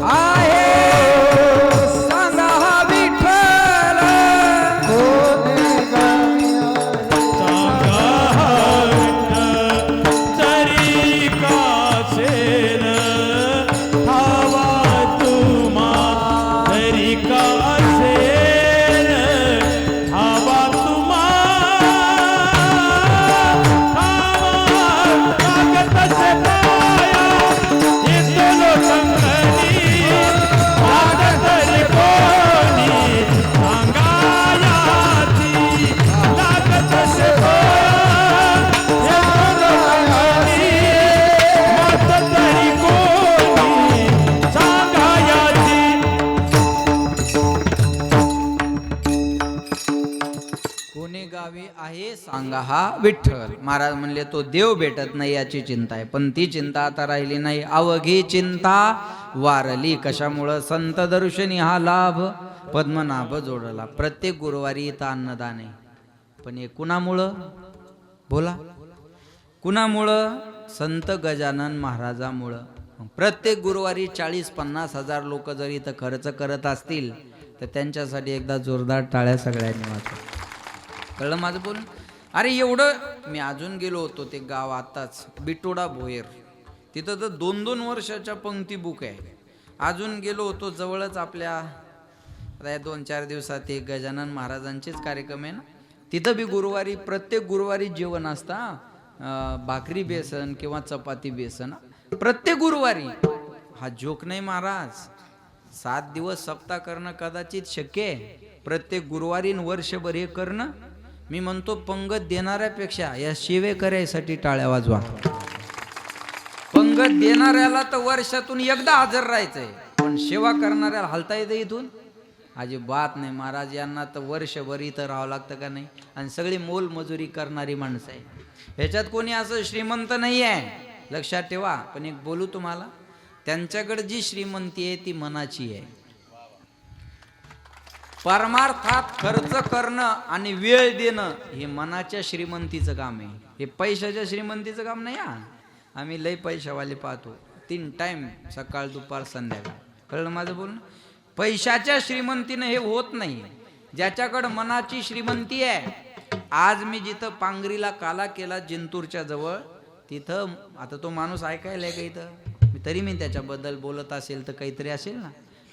आहे सांगा हा विठ्ठल, सांगा हा विठ्ठल, तरी कासेन ठावा तुम्हा, तरी कासेन ठावा तुम्हा, कागदाचे पाया येतो लोटंगणी, लागतरी कोणी सांगायाची, लागतसे पाया येतो लोटंगणी, लागतरी कोणी सांगायाची. कोणे गावी आहे सांगा हा विठ्ठल. महाराज म्हणले तो देव भेटत नाही याची चिंता आहे, पण ती चिंता आता राहिली नाही. अवघी चिंता वारली कशामुळं, संत दर्शनी हा लाभ पद्मनाभ जोडला. प्रत्येक गुरुवारी इथं अन्नदान आहे, पण हे कुणामुळं बोला, कुणामुळं, संत गजानन महाराजामुळं. प्रत्येक गुरुवारी 40-50 हजार लोक जर इथं खर्च करत असतील तर त्यांच्यासाठी एकदा जोरदार टाळ्या सगळ्यांनी वाजवा. कळलं माझं बोल. अरे एवढं मी अजून गेलो होतो ते गाव आताच, बिटोडा भोयर, तिथं तर 2-2 वर्षाच्या पंक्ती बुक आहे. अजून गेलो होतो जवळच आपल्या, आता या 2-4 दिवसात एक गजानन महाराजांचेच कार्यक्रम आहे ना, तिथं बी गुरुवारी, प्रत्येक गुरुवारी जेवण असतं. भाकरी बेसन किंवा चपाती बेसन प्रत्येक गुरुवारी. हा जोक नाही महाराज. 7 दिवस सप्ताह करणं कदाचित शक्य आहे. प्रत्येक गुरुवारी वर्षभर हे करणं, मी म्हणतो पंगत देणाऱ्यापेक्षा या सेवेकऱ्यासाठी टाळ्या वाजवा. पंगत देणाऱ्याला तर वर्षातून एकदा हजर राहायचंय, पण सेवा करणाऱ्याला हलता येतं इथून? अजिबात नाही महाराज. यांना तर वर्षभर इथं राहावं लागतं का नाही? आणि सगळी मोलमजुरी करणारी माणसं आहे. ह्याच्यात कोणी असं श्रीमंत नाही आहे, लक्षात ठेवा. पण एक बोलू तुम्हाला, त्यांच्याकडे जी श्रीमंती आहे ती मनाची आहे. परमार्थात खर्च करणं आणि वेळ देणं हे मनाच्या श्रीमंतीचं काम आहे. हे पैशाच्या श्रीमंतीचं काम नाही. आम्ही लय पैशावाले पाहतो, 3 टाइम सकाळ दुपार संध्याकाळ. कळलं माझं बोलणं? पैशाच्या श्रीमंतीनं हे होत नाही. ज्याच्याकडं मनाची श्रीमंती आहे. आज मी जिथं पांगरीला काला केला जिंतूरच्या जवळ, तिथं आता तो माणूस ऐकायला का इथं, तरी मी त्याच्याबद्दल बोलत असेल तर काहीतरी असेल ना.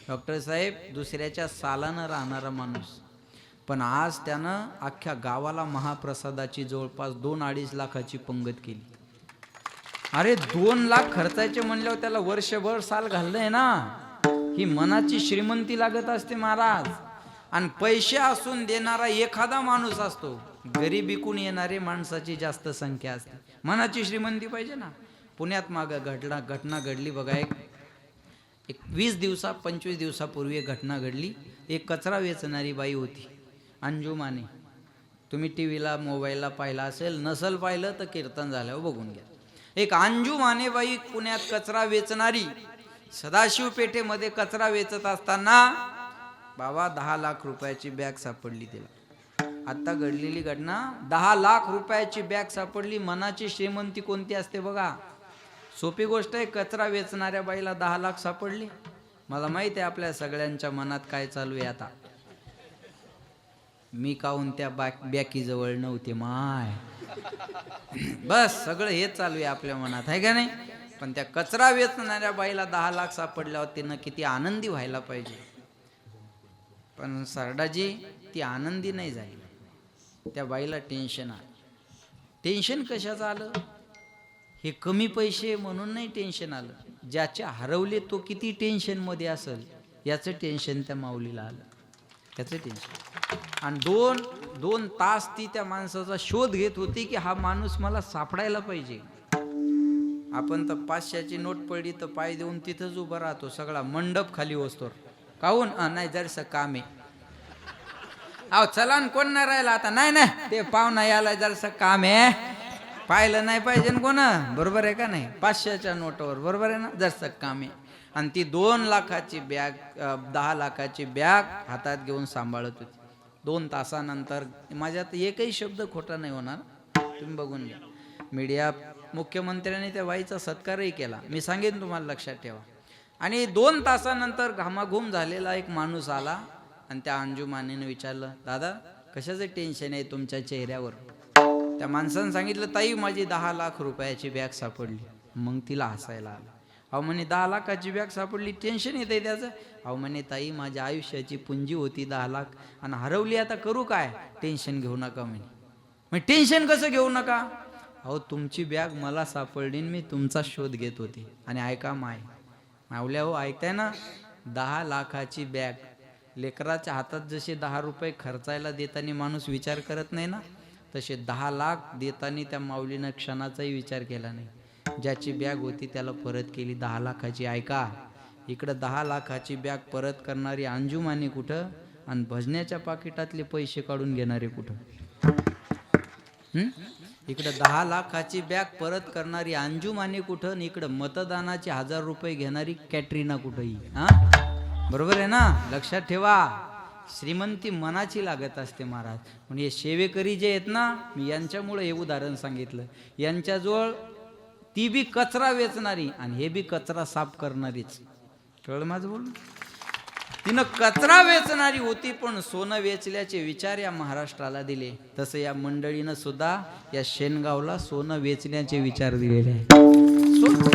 डॉक्टर साहेब दुसऱ्याच्या सालानं राहणारा माणूस, पण आज त्यानं अख्ख्या गावाला महाप्रसादाची जवळपास 2-2.5 लाखाची पंगत केली. अरे 2 लाख खर्चायचे म्हणल्यावर त्याला वर्षभर साल घाललंय ना. ही मनाची श्रीमंती लागत असते महाराज. आणि पैसे असून देणारा एखादा माणूस असतो, गरीब विकून येणारे माणसाची जास्त संख्या असते. मनाची श्रीमंती पाहिजे ना. पुण्यात मागं घटना घडली बघा. एक 20-25 दिवसापूर्वी एक घटना घडली. एक कचरा वेचणारी बाई होती, अंजू माने. तुम्ही टीव्हीला मोबाईलला पाहिला असेल, नसल पाहिलं तर कीर्तन झाल्यावर बघून घ्या. एक अंजू माने बाई पुण्यात कचरा वेचणारी, सदाशिव पेठेमध्ये कचरा वेचत असताना बाबा 10 लाख रुपयाची बॅग सापडली तिला. आता घडलेली घटना, 10 लाख रुपयाची बॅग सापडली. मनाची श्रीमंती कोणती असते बघा. सोपी गोष्ट आहे. कचरा वेचणाऱ्या बाईला 10 लाख सापडली. मला माहिती आहे आपल्या सगळ्यांच्या मनात काय चालू आहे आता. मी काहून त्या बॅकीजवळ नव्हते माय, बस सगळं हेच चालू आहे आपल्या मनात, आहे का नाही? पण त्या कचरा वेचणाऱ्या बाईला 10 लाख सापडल्यावर तिनं किती आनंदी व्हायला पाहिजे. पण सरडाजी ती आनंदी नाही झाली. त्या बाईला टेन्शन आलं. टेन्शन कशाचं आलं? हे कमी पैसे म्हणून नाही टेन्शन आलं. ज्याचे हरवले तो किती टेन्शन मध्ये असेल याचं टेन्शन त्या माऊलीला आलं. त्याचं टेन्शन. आणि 2 तास ती त्या माणसाचा शोध घेत होती की हा माणूस मला सापडायला पाहिजे. आपण तर 500ची नोट पडली तर पाय देऊन तिथंच उभा राहतो, सगळा मंडप खाली वस्तोर. काहून? नाही जरसं काम आहे. अहो चला कोण नाही राहिला आता. नाही ते पाहुणा याला जरसं काम आहे, पाहिलं नाही पाहिजे ना कोण. बरोबर आहे का नाही? 500च्या नोटवर बरोबर आहे ना, जरसं काम आहे. आणि ती 2 लाखाची बॅग, 10 लाखाची बॅग हातात घेऊन सांभाळत होती. 2 तासानंतर, माझ्यात एकही शब्द खोटा नाही होणार, तुम्ही बघून घ्या. मीडिया, मुख्यमंत्र्यांनी त्या बाईचा सत्कारही केला, मी सांगेन तुम्हाला, लक्षात ठेवा. आणि 2 तासानंतर घामाघूम झालेला एक माणूस आला आणि त्या अंजू मानेने विचारलं, दादा कशाचं टेन्शन आहे तुमच्या चेहऱ्यावर? त्या माणसानं सांगितलं, ताई माझी 10 लाख रुपयाची बॅग सापडली. मग तिला हसायला आलं. अहो म्हणे 10 लाखाची बॅग सापडली, टेन्शन येते त्याचं? अहो म्हणे ताई माझ्या आयुष्याची पुंजी होती 10 लाख आणि हरवली, आता करू काय? टेन्शन घेऊ नका म्हणे. मग टेन्शन कसं घेऊ नका? अहो तुमची बॅग मला सापडली, मी तुमचा शोध घेत होते. आणि ऐका मावल्या हो, ऐकताय ना? 10 लाखाची बॅग. लेकराच्या हातात जसे 10 रुपये खर्चायला देताना माणूस विचार करत नाही ना, तसे 10 लाख देताना त्या माऊलीनं क्षणाचाही विचार केला नाही. ज्याची बॅग होती त्याला परत केली 10 लाखाची. ऐका, इकडं 10 लाखाची बॅग परत करणारी अंजू माने कुठं, आणि भजण्याच्या पाकिटातले पैसे काढून घेणारे कुठं? इकडं 10 लाखाची बॅग परत करणारी अंजू माने कुठं, आणि इकडं मतदानाचे 1000 रुपये घेणारी कॅटरीना कुठंही. बरोबर आहे ना? लक्षात ठेवा, श्रीमंती मनाची लागत असते महाराज. म्हणजे सेवेकरी जे आहेत ना, मी यांच्यामुळे हे उदाहरण सांगितलं. यांच्याजवळ ती बी कचरा वेचणारी आणि हे बी कचरा साफ करणारीच. कळलं माझं बोल? तिनं कचरा वेचणारी होती पण सोनं वेचल्याचे विचार या महाराष्ट्राला दिले. तसं या मंडळीनं सुद्धा या शेनगावला सोनं वेचण्याचे विचार दिलेले आहे.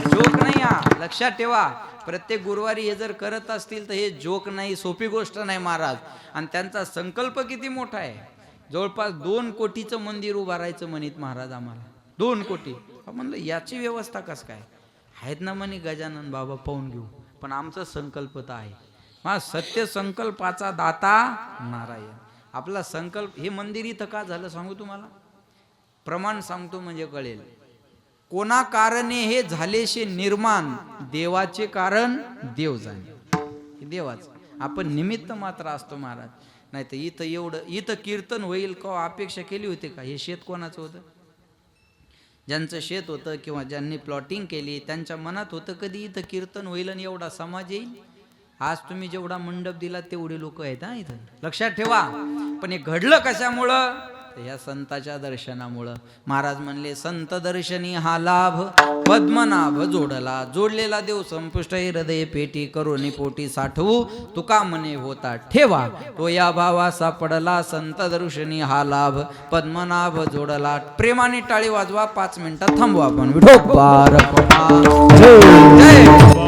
जोक नाही हा, लक्षात ठेवा. प्रत्येक गुरुवारी हे जर करत असतील तर हे जोक नाही, सोपी गोष्ट नाही महाराज. आणि त्यांचा संकल्प किती मोठा आहे. जवळपास 2 कोटीचं मंदिर उभारायचं म्हणित महाराज आम्हाला. 2 कोटी. म्हणलं याची व्यवस्था कस काय? आहेत ना म्हणे गजानन बाबा, पाहून घेऊ. पण आमचा संकल्प तर आहे. हा सत्य संकल्पाचा दाता नारायण. आपला संकल्प. हे मंदिर इथं का झालं सांगू तुम्हाला? प्रमाण सांगतो म्हणजे कळेल. कोणा कारणे हे झालेशे निर्माण, देवाचे कारण देव जाणे. देवाचं आपण निमित्त मात्र असतो महाराज. नाही तर इथं एवढं इथं कीर्तन होईल का अपेक्षा केली होती का? हे शेत कोणाचं होतं? ज्यांचं शेत होतं किंवा ज्यांनी प्लॉटिंग केली त्यांच्या मनात होतं कधी इथं कीर्तन होईल आणि एवढा समाज येईल? आज तुम्ही जेवढा मंडप दिला तेवढे लोक आहेत हा इथं, लक्षात ठेवा. पण हे घडलं कशामुळं? या संताच्या दर्शनामुळं. महाराज म्हणले संत दर्शनी हा लाभ, पद्मनाभ जोडला. जोडलेला देव संपुष्ट हृदय पेटी, करुणी पोटी साठवू तुका मने होता ठेवा. तो या भावा सापडला, संत दर्शनी हा लाभ, पद्मनाभ जोडला. प्रेमाने टाळी वाजवा. 5 मिनिटात थांबू आपण. विठोबा रखुमाई जय.